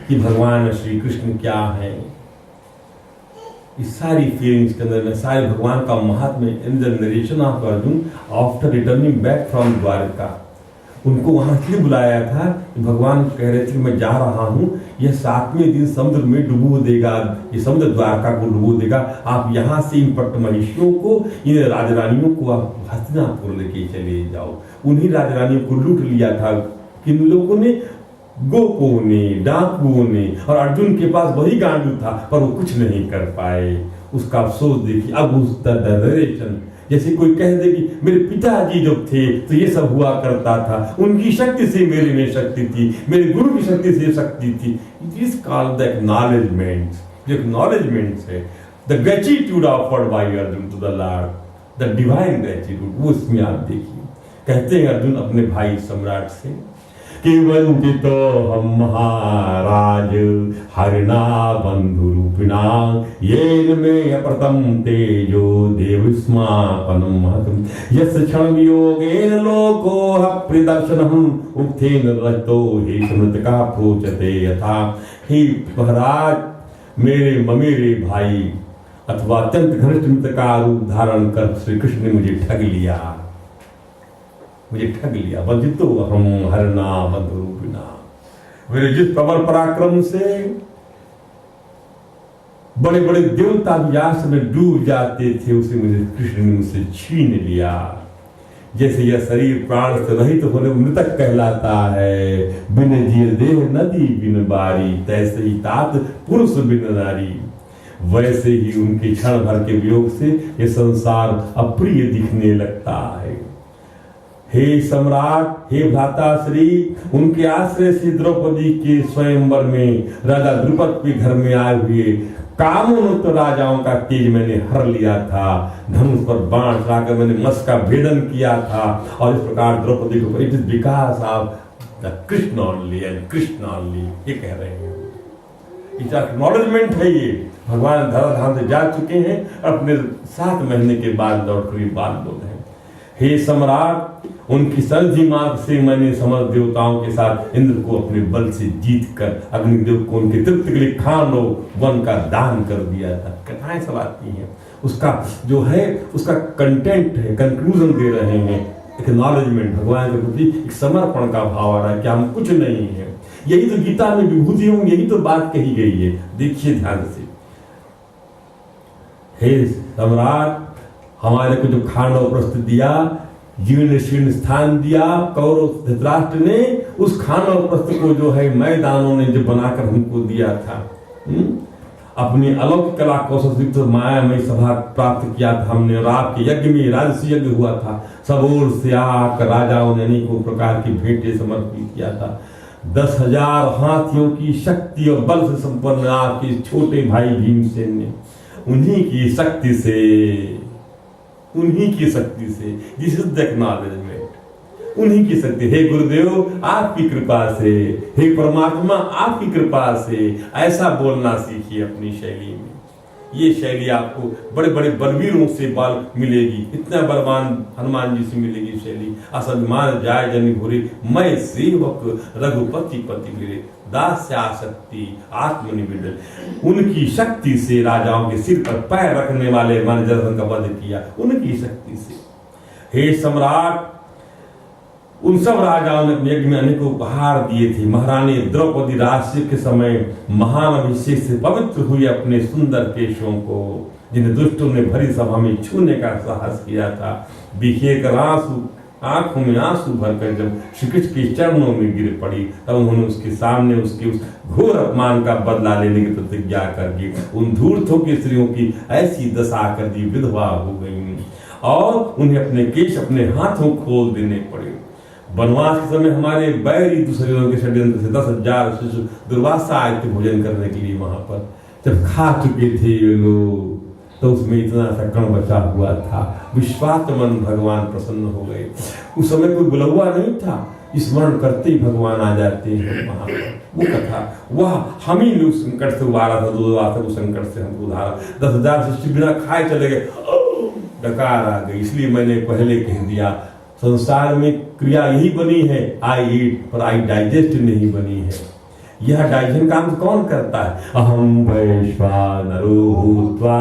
कि भगवान श्री कृष्ण क्या है। इस सारी फीलिंग्स के अंदर में सारे भगवान का महात्म्य in the narration of Arjun after returning back from Dwarka. उनको वहां इसलिए बुलाया था कि भगवान कह रहे थे कि मैं जा रहा हूं, यह 7वें दिन समुद्र में डुबो देगा, ये समुद्र द्वारका को डुबो देगा। आप यहाँ से इन पट्ट महिषियों को, इन राजरानियों को आप हस्तिनापुर लेके चले जाओ। उन्हीं राजरानियों को लूट लिया था किन लोगों ने? गोपों ने, डाकुओं ने, और अर्जुन के पास वही गांडू था, पर वो कुछ नहीं कर पाए। उसका अफसोस देखिए। अब उस नरेशन, जैसे कोई कह दे कि मेरे पिताजी जब थे तो ये सब हुआ करता था, उनकी शक्ति से मेरे में शक्ति थी, मेरे गुरु की शक्ति से शक्ति थी। It is called the acknowledgement. जो एक्नॉलेजमेंट है, the gratitude offered by Arjun to the lord, the divine gratitude, वो इसमें आप देखिए। कहते हैं अर्जुन अपने भाई सम्राट से कि वंदित हम महाराज हरिणा बंधु रूपिणा, येन में अप्रतम तेजो देवस्मापनम महतम, यस्य क्षण योगेन लोको प्रदर्शनम उक्थेन रतो हे समृतका प्रोचते यथा। हे महाराज, मेरे ममेरे भाई अथवा अत्यंत घनिष्ठ मित्र का रूप धारण कर श्री कृष्ण ने मुझे ठग लिया, वंदितो हम हरना बंधु रूपिणा। मेरे जिस प्रबल पराक्रम से बड़े बड़े देवता व्यास में डूब जाते थे, उसे मुझे कृष्ण ने मुझसे छीन लिया। जैसे यह शरीर प्राण से रहित होने मृतक कहलाता है, बिन जिय देह नदी बिन बारी, तैसे ही तात पुरुष बिन नारी। वैसे ही उनके क्षण भर के वियोग से यह संसार अप्रिय दिखने लगता है। हे सम्राट, हे भ्राता श्री, उनके आश्रय से द्रौपदी के स्वयंवर में राजा द्रुपद के घर में आए हुए कामों ने तो राजाओं का तेज मैंने हर लिया था, धनुष पर बाण चलाकर मैंने मत्स्य का भेदन किया था। और इस प्रकार द्रौपदी को it is because of the Krishna only and Krishna only, ये कह रहे हैं। इसका एक्नॉलेजमेंट है ये। भगवान धराधाम से जा चुके हैं, अपने 7 महीने के बाद लौट कर बात बोल रहे हैं। हे सम्राट, उनकी संधि मार्ग से मैंने समस्त देवताओं के साथ इंद्र को अपने बल से जीत कर अग्निदेव को उनके तृप्ति के लिए खांडव वन का दान कर दिया था। कथाएं सब आती हैं, उसका जो है उसका कंटेंट है, कंक्लूजन दे रहे हैं, एक्नॉलेजमेंट, भगवान के प्रति एक समर्पण का भाव आ रहा है कि हम कुछ नहीं है। यही तो गीता में विभूति होंगे, यही तो बात कही गई है। देखिए ध्यान से, हे सम्राट, हमारे को जो खांडव प्रस्थ दिया, जीवन शीर्ण स्थान दिया, कौरव धृतराष्ट्र ने उस खांडव प्रस्थ को जो है मैदानों ने जो बनाकर हमको दिया था, अपनी अलौकिक कला कौशल से मायामय सभा प्राप्त किया था हमने। और आपके यज्ञ में राजसी यज्ञ हुआ था, सब ओर से आकर राजाओं ने अनेकों प्रकार की भेंटें समर्पित किया था। 10,000 हाथियों की शक्ति और बल से संपन्न आपके छोटे भाई भीमसेन ने उन्हीं की शक्ति से, दिस इज द एक्नॉलेजमेंट, उन्हीं की शक्ति। हे गुरुदेव, आपकी कृपा से, हे परमात्मा आपकी कृपा से ऐसा बोलना सीखिए अपनी शैली में। ये शैली आपको बड़े बड़े बलवीरों से बाल मिलेगी, इतना बलवान हनुमान जी से मिलेगी शैली। असलमान जाय जन घुरे, मैं सेवक रघुपति पति मेरे, दास्य आसक्ति आत्मनिवेदन। उनकी शक्ति से राजाओं के सिर पर पैर रखने वाले मन जरसन का वध किया, उनकी शक्ति से। हे सम्राट, उन सब राजाओं ने अपने यज्ञ में अनेकों उपहार दिए थे। महारानी द्रौपदी राजसी के समय महान अभिषेक से पवित्र हुई अपने सुंदर केशों को, जिन्हें दुष्टों ने भरी सभा में छूने का साहस किया था। बिखे कर आंखों में आंसू भरकर जब श्री कृष्ण के चरणों में गिर पड़ी, तब उन्होंने उसके सामने उसके उस घोर अपमान का बदला लेने की प्रतिज्ञा करके उन धूर्तों की स्त्रियों की ऐसी दशा कर दी, विधवा हो गई, और उन्हें अपने केश अपने हाथों खोल देने पड़े। वनवास के समय हमारे बैरी दूसरे के षड्यंत्र से 10,000 शिशु दुर्वासा आए थे भोजन करने के लिए। वहां पर जब खा चुके थे ये लोग, तो उसमें इतना सा कण बचा हुआ था। विश्वात्मन भगवान प्रसन्न हो गए। उस समय कोई बुलहुआ नहीं था, स्मरण करते ही भगवान आ जाते हैं वहां पर। वो कथा वह हम ही उस संकट से उबारा था, उस संकट से हमको उधारा। 10,000 शिशु बिना खाए चले गए, डकार आ गई। इसलिए मैंने पहले कह दिया, संसार में क्रिया यही बनी है, आई ईट, पर आई डाइजेस्ट नहीं बनी है। यह डाइजेशन काम कौन करता है? अहम वैश्वानरो भूत्वा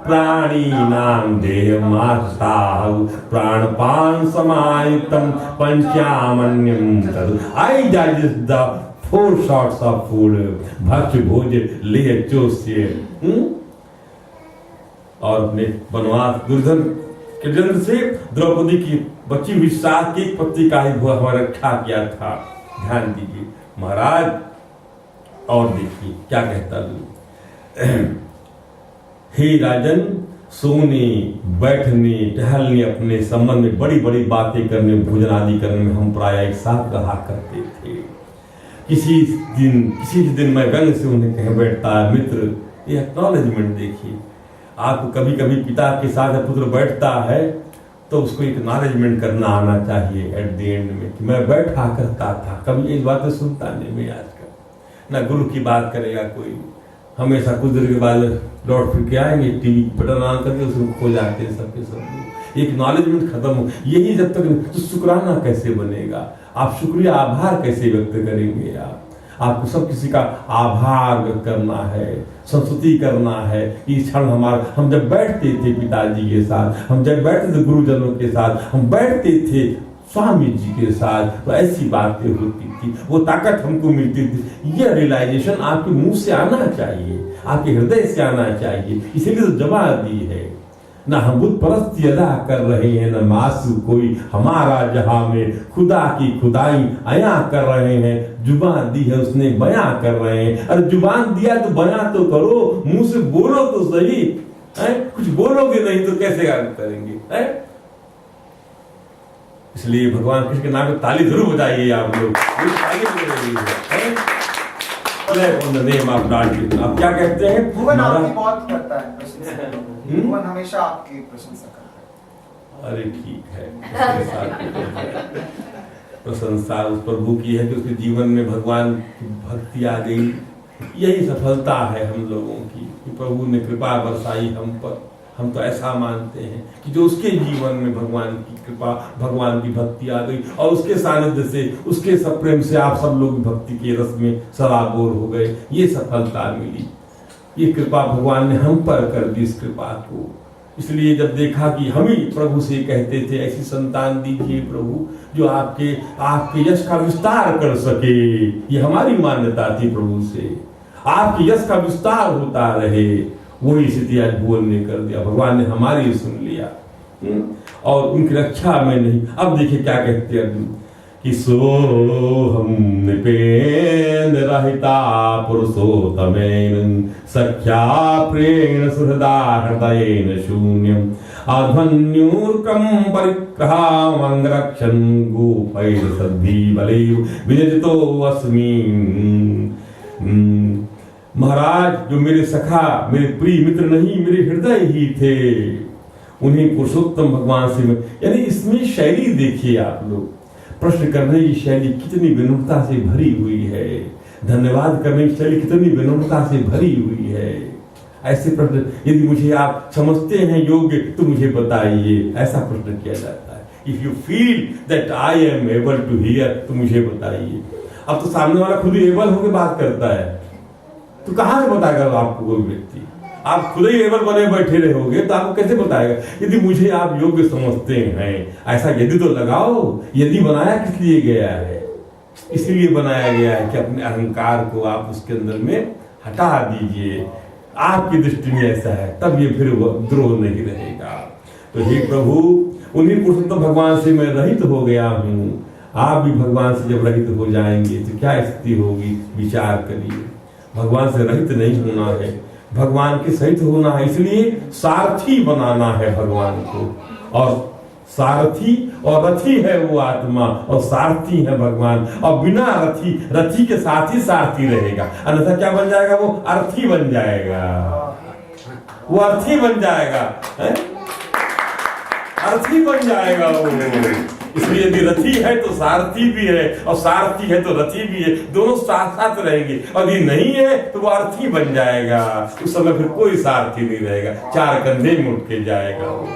प्राणिनां देहमास्ताहु प्राणपान समायुक्तम पंचामन्यम तद्। आई digest the 4 sorts of food, भक्ष्य भोज्य लेह चोष्य। और अपने वनवास दुर्धन के जन्म से द्रौपदी की बची हुई साथ की पत्नी का ही हमारा रक्षा किया था। ध्यान दीजिए महाराज, और देखिए क्या कहता हूं। हे राजन, सोने बैठने टहलने अपने संबंध में बड़ी बड़ी बातें करने, भोजन आदि करने में हम प्राय एक साथ रहा करते थे। किसी दिन मैं व्यंग से उन्हें कह बैठता है, मित्र, ये एक्नॉलेजमेंट देखिए। आपको कभी कभी पिता के साथ पुत्र बैठता है तो उसको एक एक्नॉलेजमेंट करना आना चाहिए एट द एंड में कि मैं बैठा करता था। कभी ये बातें सुनता नहीं मैं आजकल, ना गुरु की बात करेगा कोई। हमेशा कुछ देर के बाद लौट फिर के आएंगे, टीवी बटन ऑन करके उसमें खो जाते हैं सबके सब। एक नॉलेजमेंट खत्म हो, यही जब तक तो शुक्राना कैसे बनेगा? आप शुक्रिया आभार कैसे व्यक्त करेंगे? आपको सब किसी का आभार व्यक्त करना है, संस्तुति करना है। इस क्षण हम जब बैठते थे पिताजी के साथ, हम जब बैठते थे गुरुजनों के साथ, हम बैठते थे स्वामी जी के साथ, तो ऐसी बातें होती थी, वो ताकत हमको मिलती थी। ये रियलाइजेशन आपके मुंह से आना चाहिए, आपके हृदय से आना चाहिए। इसीलिए तो जमा दी है ना, हम बुत परस्ती अदा कर रहे हैं, न मासू कोई हमारा जहां में, खुदा की खुदाई अया कर रहे हैं। जुबान दी है उसने बयां कर रहे हैं। अरे जुबान दिया तो बयां तो करो, मुंह से बोलो तो सही है? कुछ बोलोगे नहीं तो कैसे करेंगे है? इसलिए भगवान कृष्ण के नाम पे ताली जरूर बजाइए आप लोग। slap on the name of Lord Jesus. अब क्या कहते हैं? भुवन आपकी बहुत करता है प्रशंसा। भुवन हमेशा आपकी प्रशंसा करता है। अरे ठीक है, प्रशंसा उस प्रभु की है कि उसके जीवन में भगवान की भक्ति आ गई। यही सफलता है हम लोगों की कि प्रभु ने कृपा बरसाई हम पर। हम तो ऐसा मानते हैं कि जो उसके जीवन में भगवान की कृपा, भगवान की भक्ति आ गई और उसके सानिध्य से, उसके सब प्रेम से आप सब लोग भक्ति के रस में सराबोर हो गए। ये सफलता मिली, ये कृपा भगवान ने हम पर कर दी इस कृपा को। इसलिए जब देखा कि हम ही प्रभु से कहते थे ऐसी संतान दीजिए प्रभु जो आपके यश का विस्तार कर सके, ये हमारी मान्यता थी प्रभु से, आपके यश का विस्तार होता रहे। वही स्थिति आज भुवन ने कर दिया, भगवान ने हमारी सुन लिया और उनकी रक्षा में नहीं। अब देखिए क्या कहते अर्जुन कि सो हम निपेन रहिता पुरुषोत्तमेन सख्या प्रेण सुहृदा हृदयेन शून्यम अध्वन्यूर्कं परिग्रहाम अंगरक्षन् गोपैर सद्भी बलैः विनिजितो अस्मि। महाराज जो मेरे सखा, मेरे प्रिय मित्र नहीं, मेरे हृदय ही थे, उन्हीं पुरुषोत्तम भगवान से मैं, यानी इसमें शैली देखिए आप लोग, प्रश्न करने की शैली कितनी विनम्रता से भरी हुई है, धन्यवाद करने की शैली कितनी विनम्रता से भरी हुई है। ऐसे प्रश्न यदि मुझे आप समझते हैं योग्य तो मुझे बताइए, ऐसा प्रश्न किया जाता है। If you feel that I am able to hear तो मुझे बताइए। अब तो सामने वाला खुद ही एबल होकर बात करता है, तो कहां से बताएगा आपको कोई व्यक्ति? आप खुद ही एबल बने बैठे रहोगे तो आपको कैसे बताएगा? यदि मुझे आप योग्य समझते हैं, ऐसा यदि तो लगाओ। यदि बनाया किस लिए गया है? इसलिए बनाया गया है कि अपने अहंकार को आप उसके अंदर में हटा दीजिए। आपकी दृष्टि में ऐसा है, तब ये फिर द्रोह नहीं रहेगा। तो हे प्रभु, उन्हीं पुरुषोत्तम भगवान से मैं रहित हो गया हूँ। आप भी भगवान से जब रहित हो जाएंगे तो क्या स्थिति होगी, विचार करिए। भगवान से रहित नहीं होना है, भगवान के सहित होना है। इसलिए सारथी बनाना है भगवान को, और सारथी और रथी है वो आत्मा और सारथी है भगवान। और बिना रथी के साथ ही सारथी रहेगा, अन्यथा क्या बन जाएगा? वो अर्थी बन जाएगा, वो अर्थी बन जाएगा, अर्थी बन जाएगा वो। इसलिए यदि रथी है तो सारथी भी है, और सारथी है तो रथी भी है, दोनों साथ साथ रहेंगे। और यदि नहीं है तो वो अर्थी बन जाएगा। उस समय फिर कोई सारथी नहीं रहेगा, चार कंधे में उठ के जाएगा, वो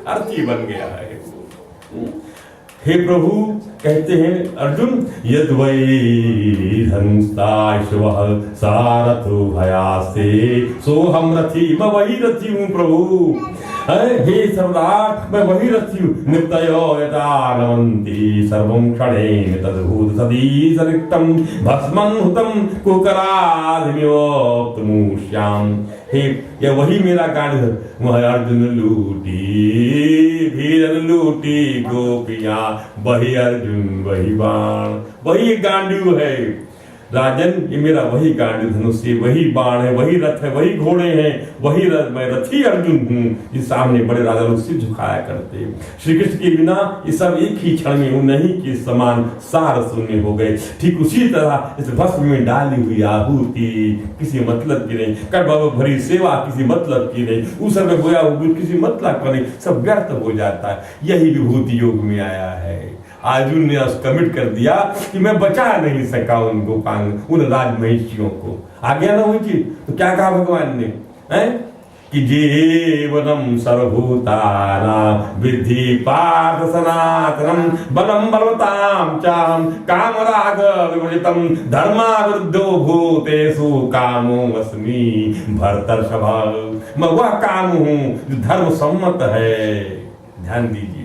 अर्थी बन गया है। हे प्रभु, कहते हैं अर्जुन, यद वै हंसाश्वः सारथो भयास्ते सोहम रथी, मैं वही रथी हूँ प्रभु। हे सम्राट, मैं वही रथी हूँ। नित्यो यदानवन्ति सर्वं क्षणेन तद्भूत सदी सरिक्तम भस्मं हुतं कुकराधिम्योक्तमूष्याम्। हे, ये वही मेरा गांड, वह अर्जुन लूटी भीर लूटी गोपियां, वही अर्जुन वही बाण, वही गांडू है राजन। ये मेरा वही गांडी धनुष है, वही बाण है, वही रथ है, वही घोड़े हैं, वही मैं रथी अर्जुन हूँ जिस सामने बड़े राजा लोग सिर झुकाया करते। श्री कृष्ण के बिना ये सब एक ही क्षण में उन्हीं के समान सार शून्य हो गए। ठीक उसी तरह इस भस्म में डाली हुई आहुति किसी मतलब की नहीं, कर्म भरी सेवा किसी मतलब की नहीं, उस समय गोया हुआ किसी मतलब का नहीं, सब व्यर्थ हो जाता है। यही विभूति योग में आया है। अर्जुन ने कमिट कर दिया कि मैं बचा नहीं सका उन गोपांग, उन राजमहिषियों को। आ गया ना वही चीज। तो क्या कहा भगवान ने, है कि जीवनम सर्वभूतानां विद्धि पार्थ सनातनम बलम बलवताम चाहम कामराग विवर्जितम धर्माविरुद्धो भूतेषु कामो अस्मि भरतर्षभ। मैं वह काम हूँ जो धर्म सम्मत है। ध्यान दीजिए,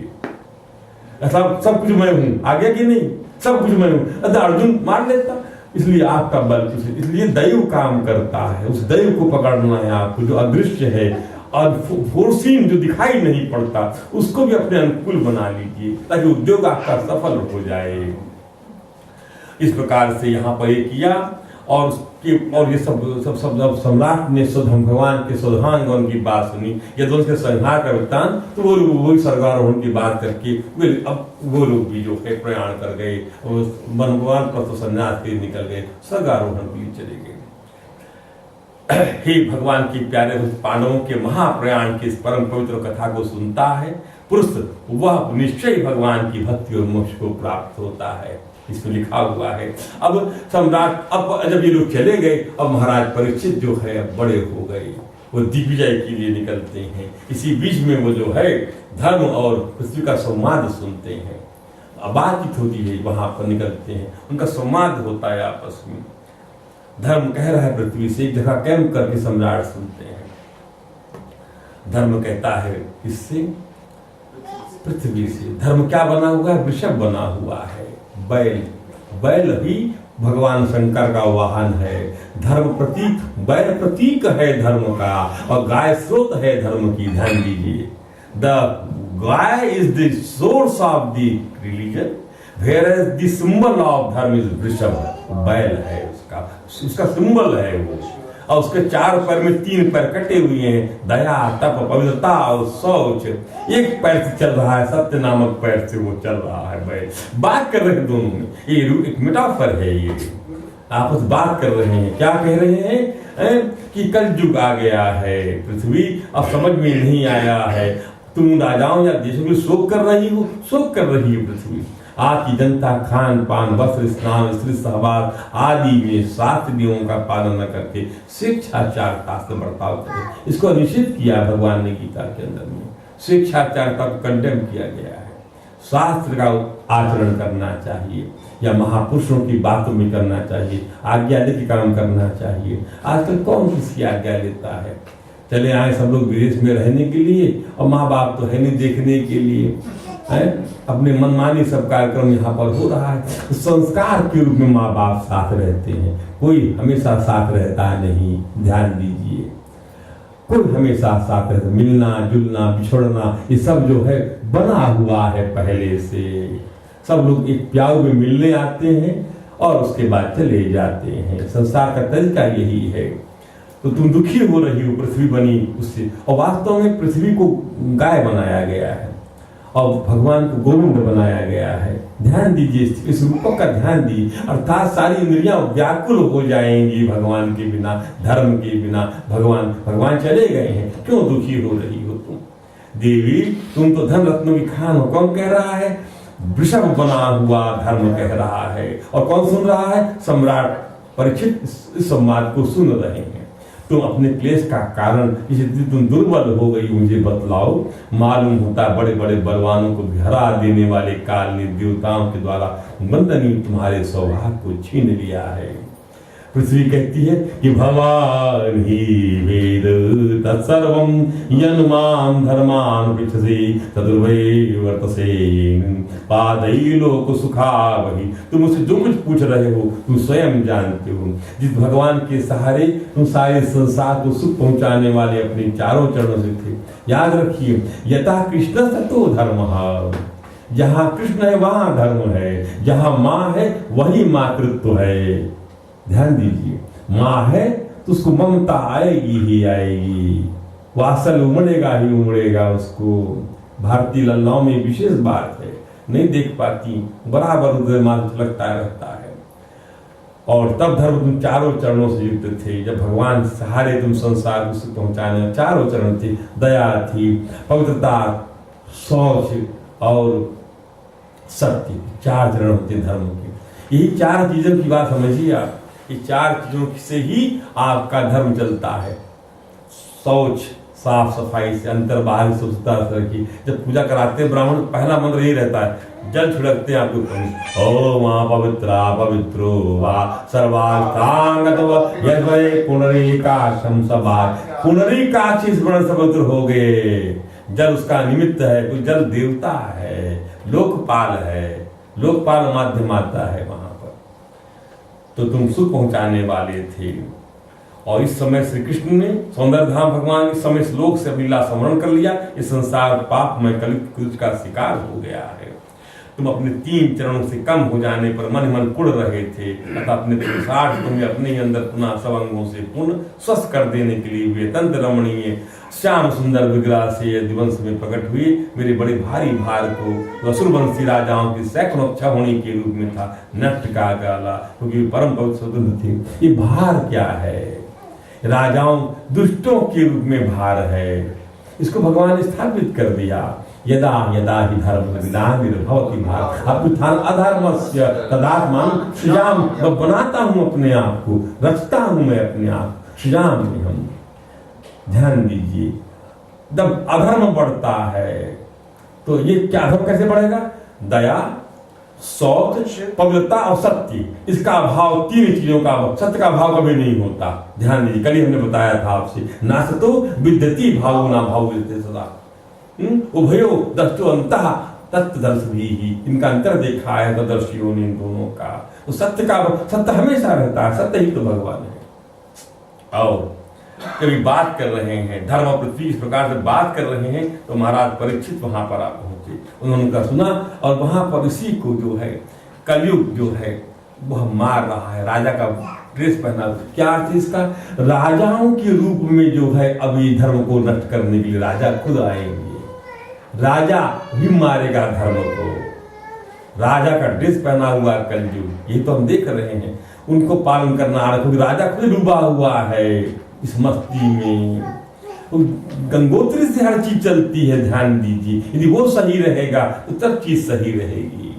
सब कुछ मैं हूं, आगे की नहीं, सब कुछ मैं हूं। अर्जुन मान लेता, इसलिए आपका बल, इसलिए दैव काम करता है। उस दैव को पकड़ना है आपको, जो अदृश्य है और फोर्सीन, जो दिखाई नहीं पड़ता, उसको भी अपने अनुकूल बना लीजिए ताकि उद्योग आपका सफल हो जाए। इस प्रकार से यहाँ पर एक किया और ये सब सम्राट ने भगवान के सुधांगन की बात सुनी, यदि उनके संहार का वृत्तांत, तो वो लोग वही स्वर्गारोहण की बात करके अब वो लोग भी जो है प्रयाण कर गए, भगवान पर तो संन्यास के निकल गए, स्वर्गारोहण के लिए चले गए। हे भगवान के प्यारे भक्त पांडवों के महाप्रयाण की इस परम पवित्र कथा को सुनता है पुरुष, वह निश्चय भगवान की भक्ति और मोक्ष को प्राप्त होता है। इसमें लिखा हुआ है। अब सम्राट, अब जब ये लोग चले गए, अब महाराज परीक्षित जो है बड़े हो गए, वो दिग्विजय के लिए निकलते हैं। इसी बीच में वो जो है धर्म और पृथ्वी का संवाद सुनते हैं, बातचीत होती है, वहां पर निकलते हैं, उनका संवाद होता है आपस में। धर्म कह रहा है पृथ्वी से, एक जगह कैंप करके सम्राट सुनते हैं। धर्म कहता है किससे? पृथ्वी से। धर्म क्या बना हुआ है? वृषभ बना हुआ है, बैल। बैल ही भगवान शंकर का वाहन है। धर्म प्रतीक, बैल प्रतीक है धर्म का, और गाय स्रोत है धर्म की। ध्यान दीजिए, the guy is the source of the religion, whereas the symbol of धर्म इज वृषभ, बैल है उसका सिंबल है वो। और उसके 4 पैर में 3 पैर कटे हुए हैं, दया, तप, पवित्रता और शौच। एक पैर से चल रहा है, सत्य नामक पैर से वो चल रहा है बैल। बात कर रहे हैं दोनों में, ये एक मेटाफर है, ये आपस बात कर रहे हैं। क्या कह रहे हैं? कि कलयुग आ गया है, पृथ्वी अब समझ में नहीं आया है। तुम राजाओं या देशों के शोक कर रही हो, शोक कर रही है पृथ्वी। आज की जनता खान पान, वस्त्र, स्नान, स्त्री सहवास आदि में शास्त्र नियमों का पालन न करके स्वेच्छाचारता से बर्ताव करे। इसको निषेध किया भगवान ने गीता के अंदर में। स्वेच्छाचारता को कंडेम किया गया है। शास्त्र का आचरण करना चाहिए, या महापुरुषों की बातों में करना चाहिए, आज्ञा लेके काम करना चाहिए। आजकल कौन किसकी आज्ञा लेता है? चले आए सब लोग विदेश में रहने के लिए, और माँ बाप तो है नहीं देखने के लिए, है अपने मनमानी सब कार्यक्रम यहाँ पर हो रहा है। तो संस्कार के रूप में माँ बाप साथ रहते हैं, कोई हमेशा साथ रहता नहीं। ध्यान दीजिए, कोई हमेशा साथ रहता, मिलना जुलना बिछोड़ना ये सब जो है बना हुआ है पहले से। सब लोग एक प्याऊ में मिलने आते हैं और उसके बाद चले जाते हैं। संसार का तरीका यही है। तो तुम दुखी हो रही हो, पृथ्वी बनी उससे, और वास्तव में पृथ्वी को गाय बनाया गया है और भगवान को गोविंद बनाया गया है। ध्यान दीजिए, इस रूप का ध्यान दीजिए। अर्थात सारी इंद्रियां व्याकुल हो जाएंगी भगवान के बिना, धर्म के बिना। भगवान चले गए हैं, क्यों दुखी हो रही हो तुम? देवी, तुम तो धन रत्नों की खान हो। कौन कह रहा है? वृषभ बना हुआ धर्म कह रहा है। और कौन सुन रहा है? सम्राट परीक्षित इस संवाद को सुन रहे हैं। तुम अपने क्लेश का कारण, यदि तुम दुर्बल हो गई, मुझे बतलाओ। मालूम होता बड़े बड़े बलवानों को हरा देने वाले काल ने देवताओं के द्वारा वंदनीय तुम्हारे सौभाग्य को छीन लिया है। पृथ्वी कहती है कि भवान ही वेद तत्सर्वं यन्मां धर्मान् पृच्छसि तदुर्वै वर्तसे पादै लोक सुखावहि। तुम मुझसे जो कुछ पूछ रहे हो तुम स्वयं जानते हो। जिस भगवान के सहारे तुम सारे संसार को सुख पहुंचाने वाले अपने चारों चरणों से थे। याद रखिए, यथा कृष्ण ततो धर्मः। जहाँ कृष्ण है वहां धर्म है, जहाँ माँ है वही मातृत्व है। ध्यान दीजिए, माँ है तो उसको ममता आएगी ही आएगी, वात्सल्य उमड़ेगा ही उमड़ेगा उसको। भारतीय लल्लाओं में विशेष बात है, नहीं देख पाती, बराबर उधर मार्ग लगता रहता है। और तब धर्म तुम चारों चरणों से युक्त थे। जब भगवान सहारे तुम संसार को सुख पहुंचाने, चारों चरण थे। दया थी, पवित्रता, शौच और सत्य, 4 चरण होते धर्म के। यही 4 चीजों की बात समझिए आप। ये 4 चीजों से ही आपका धर्म चलता है। शौच, साफ सफाई से, अंतर बाहर स्वच्छता रखी। जब पूजा कराते हैं ब्राह्मण, पहला मंत्र यही रहता है, जल छिड़कते हैं आपको, ओम पवित्रा पवित्रो वा सर्वार्थांगतव यद्वै पुनरीकाक्षं सभात। पुनरीकाक्षी स्मरण से पवित्र हो गए। जल उसका निमित्त है, कोई जल देवता है, लोकपाल है, लोकपाल माध्यम आता है वहां पर। तो तुम सुख पहुंचाने वाले थे। और इस समय श्री कृष्ण ने सौंदर्यधाम भगवान इस समय श्लोक से लीला स्मरण कर लिया। इस संसार पाप में कलित कुछ का शिकार हो गया है। तुम अपने 3 चरणों से कम हो जाने पर मन मन कुड़ रहे थे, अतः अपने पुरुषार्थ तुम्हें अपने अंदर पुनः सब अंगों से पुनः स्वस्थ कर देने के लिए वे अत्यंत रमणीय श्याम सुंदर विग्रह से दिवंश में प्रकट हुए। मेरे बड़े भारी भार को असुरवंशी राजाओं की सैकड़ों अच्छा होने के रूप में था नष्ट का गाला, क्योंकि परम पवित्र स्वतंत्र थे। ये भार क्या है? राजाओं दुष्टों के रूप में भार है। इसको भगवान ने स्थापित कर दिया। यदा यदा ही धर्म ग्लानिर्भवति भारत अभ्युत्थान अधर्मस्य तदात्मानं सृजामि। मैं बनाता हूँ अपने आप को, रचता हूँ मैं अपने आप, सृजामि हम। ध्यान दीजिए, जब अधर्म बढ़ता है तो ये क्या अधर्म कैसे बढ़ेगा? दया, शौच, पवित्रता और सत्य, इसका अभाव, तीन चीजों का अभाव, सत्य का अभाव कभी नहीं होता। ध्यान दीजिए, कल ही हमने बताया था आपसे, ना सतो विद्यति भावो ना भाव विद्यते सदा, उभयो दृष्टो अंतः तत्दर्शी ही। इनका अंतर देखा है तदर्शियों ने इन दोनों का। तो सत्य हमेशा रहता है, सत्य ही तो भगवान है। और कभी बात कर रहे हैं, धर्म और पृथ्वी इस प्रकार से बात कर रहे हैं, तो महाराज परीक्षित वहां पर आप पहुंचे, उन्होंने उनका सुना और वहां पर इसी को जो है कलयुग जो है वह मार रहा है। राजा का ड्रेस पहना, क्या अर्थ है इसका? राजाओं के रूप में जो है अभी धर्म को नष्ट करने के लिए राजा खुद आएंगे। राजा भी मारेगा धर्म को। राजा का ड्रेस पहना हुआ कलयुग, यही तो हम देख रहे हैं। उनको पालन करना आ रहा, क्योंकि राजा खुद डूबा हुआ है इस मस्ती में। तो गंगोत्री से हर चीज चलती है। ध्यान दीजिए, यदि वो सही रहेगा तो सब चीज सही रहेगी।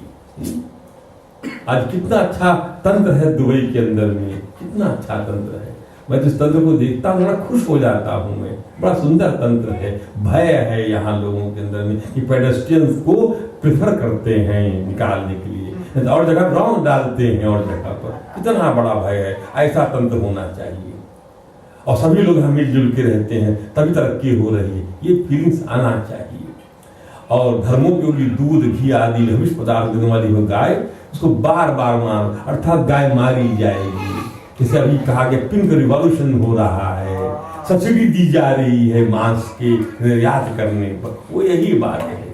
आज कितना अच्छा तंत्र है दुबई के अंदर में, कितना अच्छा तंत्र है। मैं जिस तंत्र को देखता हूँ बड़ा खुश हो जाता हूँ मैं। बड़ा सुंदर तंत्र है। भय है यहाँ लोगों के अंदर में कि पेडेस्ट्रियंस को प्रेफर करते हैं निकालने के लिए, और जगह ग्राउंड डालते हैं और जगह पर। कितना बड़ा भय है। ऐसा तंत्र होना चाहिए और सभी लोग हम मिलजुल के रहते हैं, तभी तरक्की हो रही है। ये फीलिंग्स आना चाहिए। और धर्मोपयोगी दूध, घी आदि लविश पदार्थ देने वाली हो गाय, उसको बार बार मार, अर्थात गाय मारी जाएगी। जैसे अभी कहा गया पिंक रिवॉल्यूशन हो रहा है, सब्सिडी दी जा रही है मांस के निर्यात करने पर, वो यही बात है।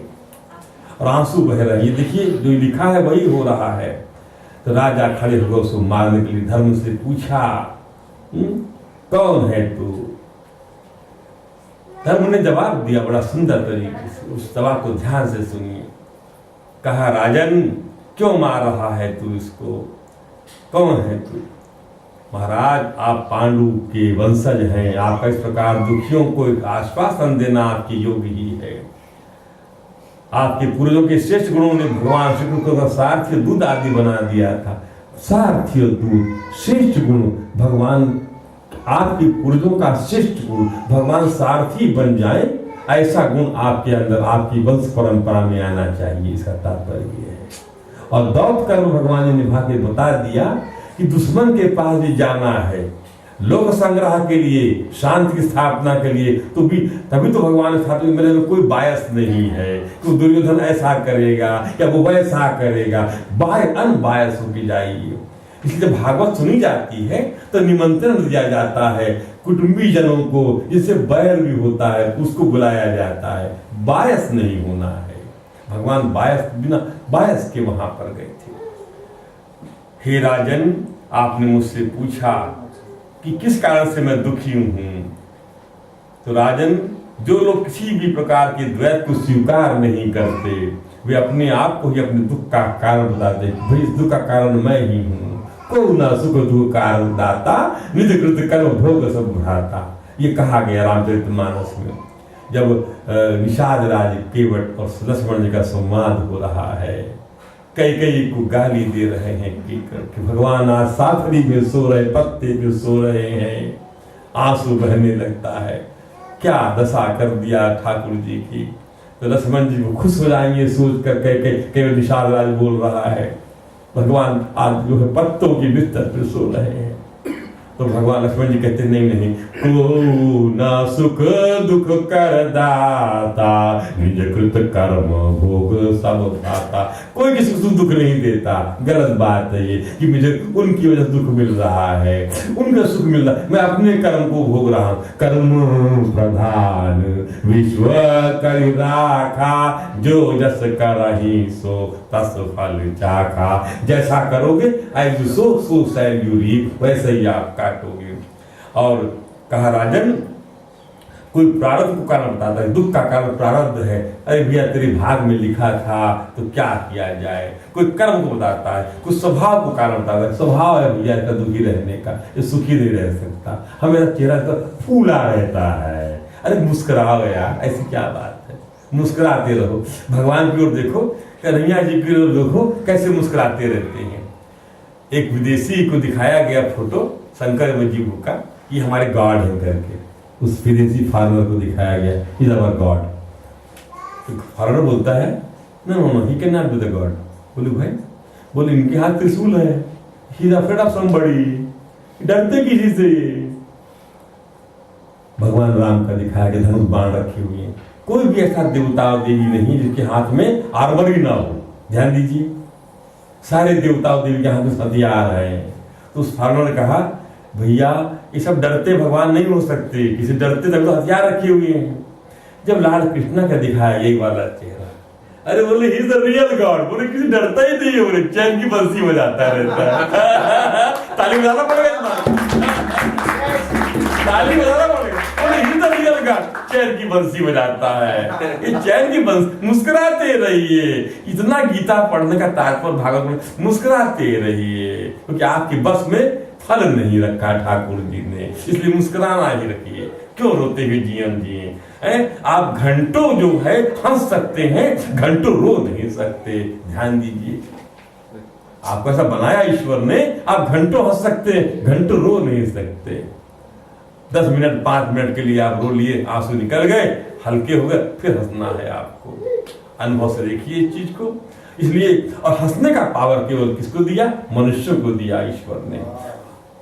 और आंसू बह रहे हैं, ये देखिए जो लिखा है वही हो रहा है। तो राजा खड़े हो गए उसको मारने के लिए। धर्म से पूछा, कौन है तू? धर्म ने जवाब दिया बड़ा सुंदर तरीके से। उस जवाब को ध्यान से सुनिए। कहा, राजन क्यों मार रहा है तू इसको? कौन है तू? महाराज, आप पांडु के वंशज हैं। आपका इस प्रकार दुखियों को एक आश्वासन देना आपके योग्य ही है। आपके पूर्वजों के श्रेष्ठ गुणों ने भगवान श्री कृष्ण को सारथी दूध आदि बना दिया था। सारथी और दूध, श्रेष्ठ गुण भगवान, आपके पूर्वजों का श्रेष्ठ गुण भगवान सारथी बन जाए, ऐसा गुण आपके अंदर, आपकी वंश परंपरा में आना चाहिए। इसका तात्पर्य है। और दौत कर्म भगवान ने निभा के बता दिया कि दुश्मन के पास भी जाना है, लोक संग्रह के लिए, शांति की स्थापना के लिए। तो भी तभी तो भगवान स्थापित, मेरे में कोई बायस नहीं है कि दुर्योधन ऐसा करेगा या वो वैसा करेगा। अनबायस होकर जाइए। इसलिए भागवत सुनी जाती है तो निमंत्रण दिया जाता है कुटुंबी जनों को, जिससे बैर भी होता है उसको बुलाया जाता है। बायस नहीं होना है। भगवान बिना बायस के वहां पर गए थे। हे राजन, आपने मुझसे पूछा कि किस कारण से मैं दुखी हूं। तो राजन, जो लोग किसी भी प्रकार के द्वैत को स्वीकार नहीं करते, वे अपने आप को ही अपने दुख का कारण बताते। भाई, इस दुख का कारण मैं ही हूं। को न सुख दुख कारण दाता, निज कृत कर्म भोग सब भ्राता। ये कहा गया रामचरितमानस में। जब निषाद राज केवट और लक्ष्मण जी का संवाद हो रहा है, कई को गाली दे रहे हैं कि भगवान आज साथरी में सो रहे, पत्ते में सो रहे हैं। आंसू बहने लगता है। क्या दशा कर दिया ठाकुर जी की। तो लक्ष्मण जी को खुश हो जाएंगे सोच कर कई निषाद राज बोल रहा है, भगवान आज जो है पत्तों की बिस्तर पर सो रहे हैं। तो भगवान लक्ष्मण जी कहते नहीं, को न सुख दुख कर दाता, निज कृत कर्म भोग सब भाता। कोई किसी को दुख नहीं देता। गलत बात है ये कि मुझे उनकी वजह से दुख मिल रहा है, उनका सुख मिल रहा है, मैं अपने कर्म को भोग रहा हूं। कर्म प्रधान विश्व कर राखा, जो जस करहि सो तस फल चाखा। जैसा करोगे as you sow shall you reap, वैसे ही आप काटोगे। और कहा, राजन कोई प्रारब्ध को कारण बताता है, दुख का कारण प्रारब्ध है, अरे भैया तेरे भाग में लिखा था तो क्या किया जाए। कोई कर्म को बताता है, कोई स्वभाव को कारण बताता है, स्वभाव है भैया इसका दुखी रहने का, ये सुखी नहीं रह सकता, हमें चेहरा इसका फूला रहता है, अरे मुस्कुराओ यार, ऐसी क्या बात है, मुस्कुराते रहो, भगवान की ओर देखो, कन्हैया जी की ओर देखो कैसे मुस्कुराते रहते हैं। एक विदेशी को दिखाया गया फोटो शंकर जी का, ये हमारे गॉड है करके, उस विदेशी फार्मर को दिखाया गया, इज अवर गॉड। तो फार्मर बोलता है no no no he can not be the god. बोले भाई, बोले इनके हाथ त्रिशूल है, he is afraid of somebody, डरते किसी से। भगवान राम का दिखाया गया धनुष बाण रखे हुए हैं, कोई भी ऐसा देवता और देवी नहीं जिसके हाथ में आर्मर ही ना हो। ध्यान दीजिए, सारे देवता और देवी के हाथ में हथियार है। तो उस फार्मर ने कहा भैया ये सब डरते भगवान नहीं हो सकते, किसी डरते तब तो हथियार रखे हुए हैं। जब लाल कृष्णा का दिखाया यही वाला चेहरा, अरे बोले he is the real God, बोले किसी डरता ही नहीं है, बोले चैन की बंसी बजाता रहता है। ताली बजाना पड़ेगा, ताली बजाना पड़ेगा, बोले he is the real God, चैन की बंसी बजाता है, ये चैन की बंसी। मुस्कुराते रहिए, इतना गीता पढ़ने का तात्पर्य भागवत में, मुस्कुराते रहिए, क्योंकि आपके बस में फल नहीं रखा ठाकुर जी ने, इसलिए मुस्कुराना ही रखिए। क्यों रोते हुए जीवन जिए? आप घंटों जो है हंस सकते हैं, घंटों रो नहीं सकते। ध्यान दीजिए, आपको ऐसा बनाया ईश्वर ने, आप घंटों हंस सकते हैं, घंटों रो नहीं सकते। 10 मिनट 5 मिनट के लिए आप रो लिए, आंसू निकल गए, हल्के हो गए, फिर हंसना है आपको। अनुभव से देखिए इस चीज को। इसलिए और हंसने का पावर केवल किसको दिया? मनुष्य को दिया ईश्वर ने।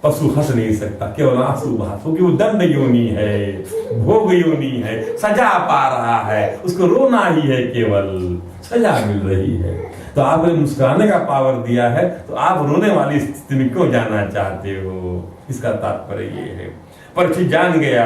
पशु हंस नहीं सकता, केवल आंसू बहा, क्योंकि वो दंड योनि है, भोग योनि है, सजा पा रहा है, उसको रोना ही है, केवल सजा मिल रही है। तो आपने मुस्कुराने का पावर दिया है, तो आप रोने वाली स्थिति में क्यों जाना चाहते हो? इसका तात्पर्य ये है। परीक्षित जान गया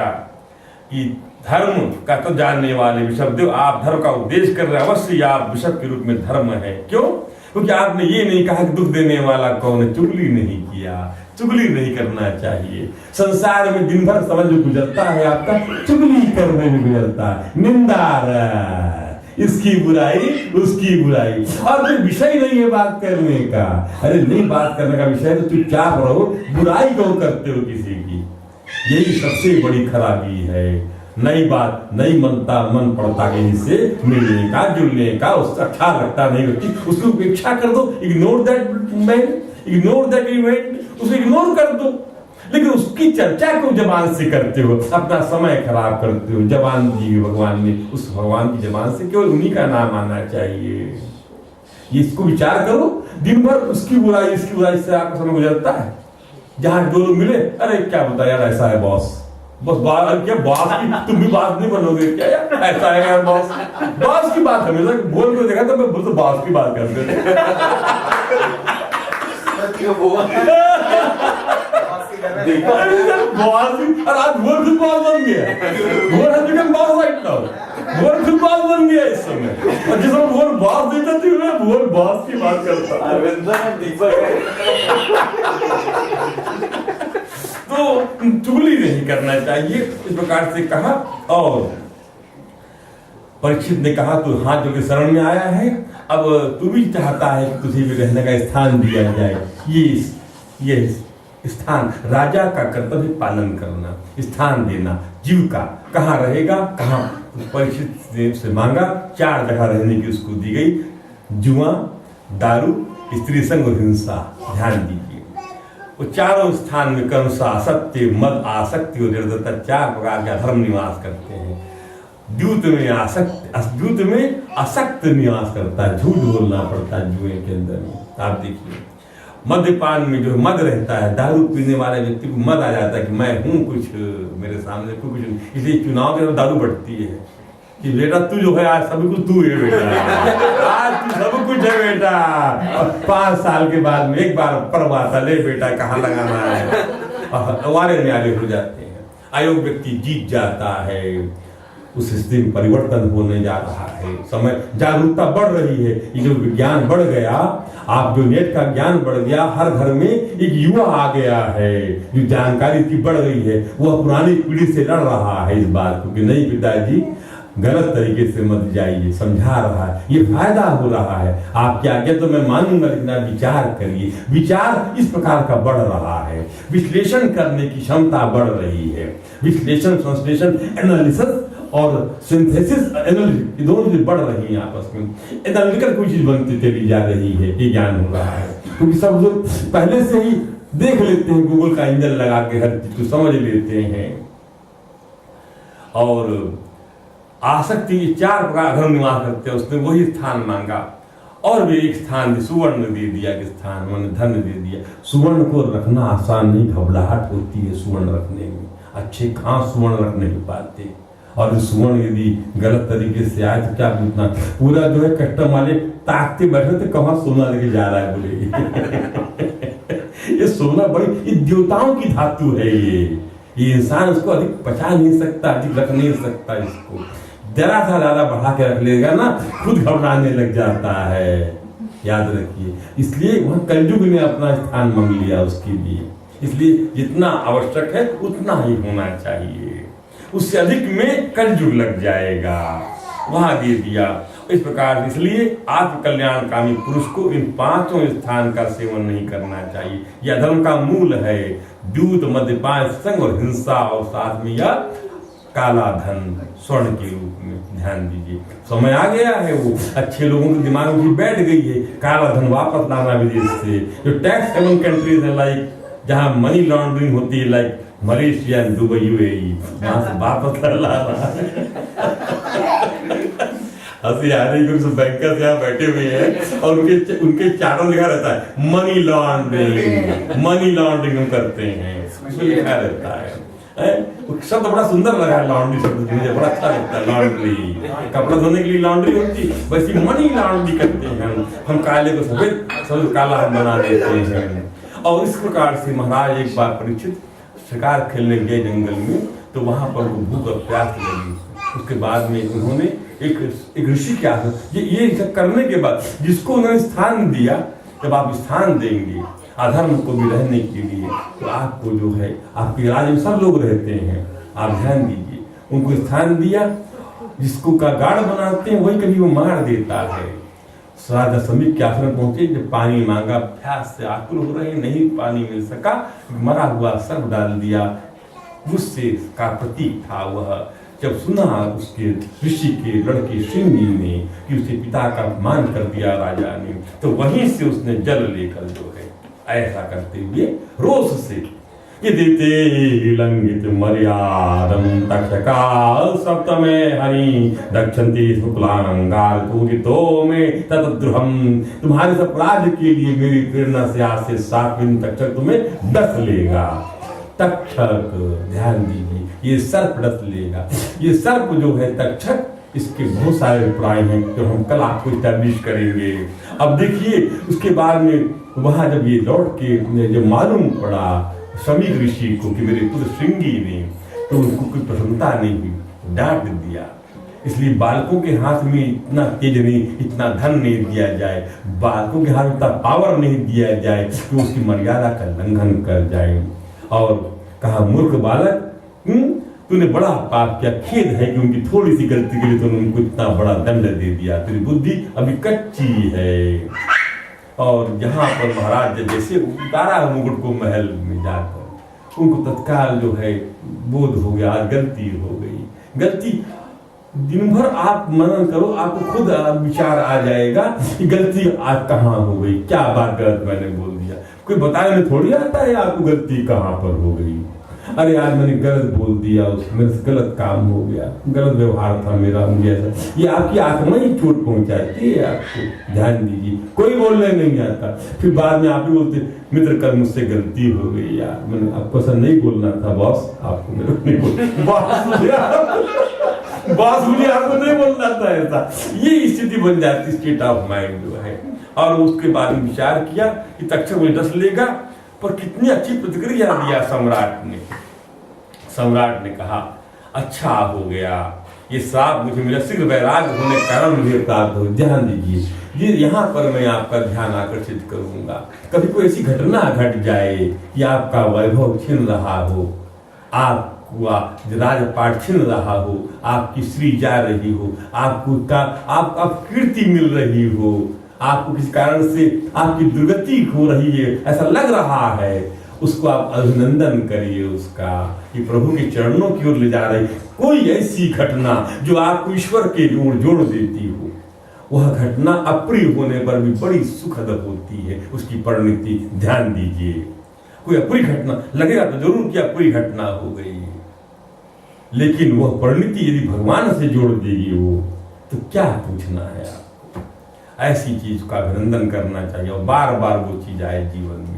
कि धर्म का तो जानने वाले विषभदेव, आप धर्म का उपदेश कर रहे हैं, अवश्य आप विषभ के रूप में धर्म है। क्यों? क्योंकि आपने ये नहीं कहा कि दुख देने वाला कौन है, चुगली नहीं किया, चुगली नहीं करना चाहिए। संसार में दिन भर समझ गुजरता है आपका, चुगली करने में गुजरता है, निंदा, इसकी बुराई उसकी बुराई, और कोई विषय नहीं है बात करने का। अरे नहीं बात करने का विषय तो चुपचाप रहो, बुराई क्यों करते हो किसी की? यही सबसे बड़ी खराबी है। नई बात नहीं मनता, मन पड़ता कहीं से मिलने का, जुड़ने का, उसका अच्छा लगता नहीं होती, उसकी उपेक्षा कर दो, ignore that man, ignore that event, उसको इग्नोर कर दो। लेकिन उसकी चर्चा क्यों जबान से करते हो? अपना समय खराब करते हो। जबान दी भगवान ने, उस भगवान की जबान से केवल उन्हीं का नाम आना चाहिए। ये इसको विचार करो। दिन भर उसकी बुराई इसकी बुराई से आपका समय गुजरता है। जहां दो लोग मिले, अरे क्या बता यार, ऐसा है बॉस, बस बात क्या, बॉस की तुम भी बात नहीं बनोगे क्या यार, ऐसा है यार बॉस, बॉस की बात हमेशा बोल के देखा तो मैं तो बॉस की बात करते थे। और आज वो खुद बॉस बन गया, वो has become boss right now, वो खुद बॉस बन गया इस समय। और जिस समय वो बॉस देता थी, मैं वो बॉस की बात करता। तो चुगली नहीं करना चाहिए, इस प्रकार से कहा। और परीक्षित ने कहा तू हाथ जोड़ के शरण में आया है, अब तू भी चाहता है कि तुझे भी रहने का स्थान दिया जाए। ये स्थान राजा का कर्तव्य पालन करना, स्थान देना, जीव का कहाँ रहेगा, कहाँ? परीक्षित से मांगा, 4 जगह रहने की उसको दी गई, जुआ, दारू, स्त्री संग और हिंसा। ध्यान दीजिए, वो चारों स्थान में कर्मसा, सत्य, मद, आसक्ति और निर्दयता, 4 प्रकार के अधर्म निवास करते हैं। द्यूत में आसक्त निवास करता है, झूठ बोलना पड़ता है जुए के अंदर में। आप देखिए, मद्यपान में जो मद रहता है, दारू पीने वाले व्यक्ति को मद आ जाता है कि मैं हूं कुछ, मेरे सामने कुछ नहीं। इसलिए चुनाव के दारू बढ़ती है कि बेटा तू जो है आज सब कुछ तू है बेटा, आज तू सब कुछ है बेटा। और 5 साल के बाद में एक बार पर्व आता, ले बेटा कहाँ लगाना है, वारे न्यारे हो जाते हैं। अयोग्य व्यक्ति जीत जाता है, उस स्थिति में परिवर्तन होने जा रहा है। समय जागरूकता बढ़ रही है। ये जो विज्ञान बढ़ गया, आप जो नेट का ज्ञान बढ़ गया, हर घर में एक युवा आ गया है, जो जानकारी की बढ़ गई है, वह पुरानी पीढ़ी से लड़ रहा है इस बात को कि नहीं पिताजी गलत तरीके से मत जाइए, समझा रहा है, ये फायदा हो रहा है, आप क्या आज्ञा तो मैं मानूंगा, लेकिन आप विचार करिए। विचार इस प्रकार का बढ़ रहा है, विश्लेषण करने की क्षमता बढ़ रही है। विश्लेषण, संश्लेषण, एनालिसिस और सिंथेसिस, एनालिटिक दोनों चीज बढ़ रही हैं आपस में। एनालिटिकल कोई चीज बनती चली जा रही है, ये ज्ञान हो रहा है, क्योंकि सब लोग पहले से ही देख लेते हैं, गूगल का इंजन लगा के हर चीज को समझ लेते हैं। और आसक्ति के 4 प्रकार धर्म निवास करते हैं, उसने वही स्थान मांगा और भी एक स्थान सुवर्ण दे दिया, कि स्थान मैंने धन दे दिया। सुवर्ण को रखना आसान नहीं, घबराहट होती है सुवर्ण रखने में, अच्छे खास सुवर्ण रख नहीं पाते। और सुवर्ण यदि गलत तरीके से आए तो क्या पूछना, पूरा जो है कस्टम वाले ताकते बैठे थे कहाँ सोना लेके जा रहा है बोले। ये सोना बड़ी, ये देवताओं की धातु है, ये इंसान उसको अधिक पचा नहीं सकता, अधिक रख नहीं सकता। इसको जरा सा ज्यादा बढ़ा के रख लेगा ना, खुद घबराने लग जाता है, याद रखिए। इसलिए वहां कलयुग ने अपना स्थान मांग लिया उसके लिए। इसलिए जितना आवश्यक है उतना ही होना चाहिए, उससे अधिक में कलयुग लग जाएगा, वहां दे दिया। इस प्रकार इसलिए आत्मकल्याणकामी पुरुष को इन 5 स्थान का सेवन नहीं करना चाहिए। यह धर्म का मूल है। दूध, मद्यपान, संग और हिंसा, और साथ में यह काला धन स्वर्ण के रूप में। ध्यान दीजिए, समय आ गया है, वो अच्छे लोगों के दिमाग में बैठ गई है, काला धन वापस लाना विदेश से। जो टैक्स हेवन कंट्रीज है, लाइक जहां मनी लॉन्ड्रिंग होती है, लाइक मलेशिया, दुबई, यूएई, वहां से वापस ला रहा है। हंसी आ रही क्योंकि बैंकर्स यहाँ बैठे हुए हैं और उनके चारों लिखा रहता है मनी लॉन्ड्रिंग, मनी लॉन्ड्रिंग हम करते हैं, उसमें लिखा रहता है। शब्द बड़ा सुंदर लगा है लॉन्ड्री शब्द, मुझे बड़ा अच्छा लगता है। लॉन्ड्री, कपड़ा धोने के लिए लॉन्ड्री होती, वैसे मनी लॉन्ड्री करते हैं हम काले को सफेद, सफेद काला हम बना देते हैं। और इस प्रकार से महाराज एक बार परीक्षित शिकार खेलने गए जंगल में, तो वहां पर वो भूख और प्यास लगी। उसके बाद में उन्होंने एक ऋषि क्या है, ये सब करने के बाद जिसको उन्होंने स्थान दिया, जब आप स्थान देंगे अधर्म को भी रहने के लिए, तो आपको जो है, आपके राज्य में सब लोग रहते हैं, आप ध्यान दीजिए, उनको स्थान दिया, जिसको का गाढ़ बनाते हैं वही कभी वो मार देता है। राजा समीप के आश्रम पहुंचे, जब पानी मांगा, प्यास से आकुल हो रहे, नहीं पानी मिल सका, मरा हुआ सर्प डाल दिया। गुस्से का प्रतीक था वह। जब सुना उसके ऋषि के लड़के श्रृंगी ने कि उसके पिता का अपमान कर दिया राजा ने, तो वहीं से उसने जल लेकर जो है ऐसा करते हुए रोष से कि देते लंघित मर्यादम तक्षका सप्तमे हरि दक्षंती शुक्लांगार तो में तद्रुहम। तुम्हारे सब अपराध के लिए मेरी प्रेरणा से आज से 7 दिन तक्षक तुम्हें डस लेगा। तक्षक, ध्यान दीजिए, ये सर्प डस लेगा। ये सर्प जो है तक्षक, इसके बहुत सारे अभिप्राय हैं जो हम कल आपको स्टैब्लिश करेंगे। अब देखिए, उसके बाद में वहां जब ये लौट के जब मालूम पड़ा समीक ऋषि को कि मेरे पुत्र श्रृंगी ने, तो उनको कोई प्रसन्नता नहीं हुई, डांट दिया। इसलिए बालकों के हाथ में इतना तेज नहीं, इतना धन नहीं दिया जाए, बालकों के हाथ में इतना पावर नहीं दिया जाए कि उसकी मर्यादा का उल्लंघन कर जाए। और कहा, मूर्ख बालक, तूने बड़ा पाप किया, खेद है कि उनकी थोड़ी सी गलती के लिए तूने उनको इतना बड़ा दंड दे दिया, तेरी बुद्धि अभी कच्ची है। और यहाँ पर महाराज जैसे उतारा मुकुट को महल में जाकर, उनको तत्काल जो है बोध हो गया, गलती हो गई। गलती दिन भर आप मनन करो, आपको खुद विचार आ जाएगा कि गलती आज कहाँ हो गई, क्या बात गलत मैंने बोल दिया। कोई बताने में थोड़ी आता है आपको गलती कहाँ पर हो गई। अरे आज मैंने गलत बोल दिया, मेरे से गलत काम हो गया, गलत व्यवहार था मेरा, मुझे ऐसा, ये आपकी आत्मा ही चोट पहुंचाती है आपको। ध्यान दीजिए, कोई बोलने नहीं आता, फिर बाद में आप ही बोलते, मित्र कल मुझसे गलती हो गई यार, मैंने आपको ऐसा नहीं बोलना था बॉस, आपको मेरे को नहीं बोलना, बॉस मुझे आपको नहीं बोलना था ऐसा। ये स्थिति बन जाती, स्टेट ऑफ माइंड जो है। और उसके बाद में विचार किया कि तक्षक मुझे डस लेगा, पर कितनी अच्छी प्रतिक्रिया दिया सम्राट ने। सम्राट ने कहा, अच्छा हो गया ये श्राप मुझे मिला, शीघ्र वैराग्य होने के कारण मुझे प्राप्त हो। ध्यान दीजिए, ये यहाँ पर मैं आपका ध्यान आकर्षित करूंगा। कभी कोई ऐसी घटना घट जाए कि आपका वैभव छिन रहा हो, आपका राजपाट छिन रहा हो, आपकी स्त्री जा रही हो, आपको आप कीर्ति मिल रही हो, आपको किसी कारण से आपकी दुर्गति हो रही है, ऐसा लग रहा है, उसको आप अभिनंदन करिए उसका, कि प्रभु के चरणों की ओर ले जा रही कोई ऐसी घटना जो आपको ईश्वर के जोड़ देती हो, वह घटना अप्रिय होने पर भी बड़ी सुखद होती है उसकी परिणति। ध्यान दीजिए, कोई अप्रिय घटना लगेगा तो जरूर कि अप्रिय घटना हो गई, लेकिन वह परिणति यदि भगवान से जोड़ देगी वो, तो क्या पूछना है आपको। ऐसी चीज का अभिनंदन करना चाहिए और बार बार वो चीज आए जीवन में।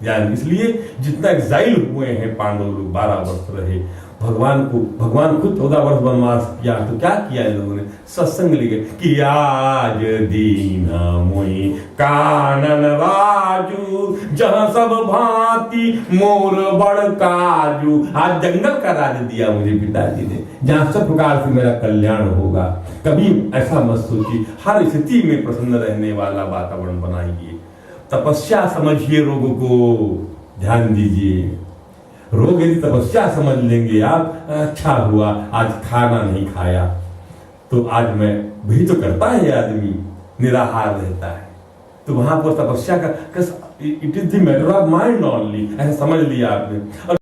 यानी इसलिए जितना एक्साइल हुए हैं पांडव लोग, 12 वर्ष रहे, भगवान खुद 14 वर्ष वनवास किया, तो क्या किया इन लोगों ने, सत्संग लिखे कि आज दीन मोहि कानन राजू, जहां सब भांति मोर बड़ काजू। आज जंगल का राज दिया मुझे पिताजी ने, जहां सब प्रकार से मेरा कल्याण होगा। कभी ऐसा मत सोचिए, हर स्थिति में प्रसन्न रहने वाला वातावरण बनाइए। तपस्या समझिए रोगों को, ध्यान दीजिए, रोग यदि तपस्या समझ लेंगे आप, अच्छा हुआ आज खाना नहीं खाया, तो आज मैं भी तो करता है आदमी, निराहार रहता है, तो वहां पर तपस्या का it is the matter of mind only, ऐसा समझ लिया आपने।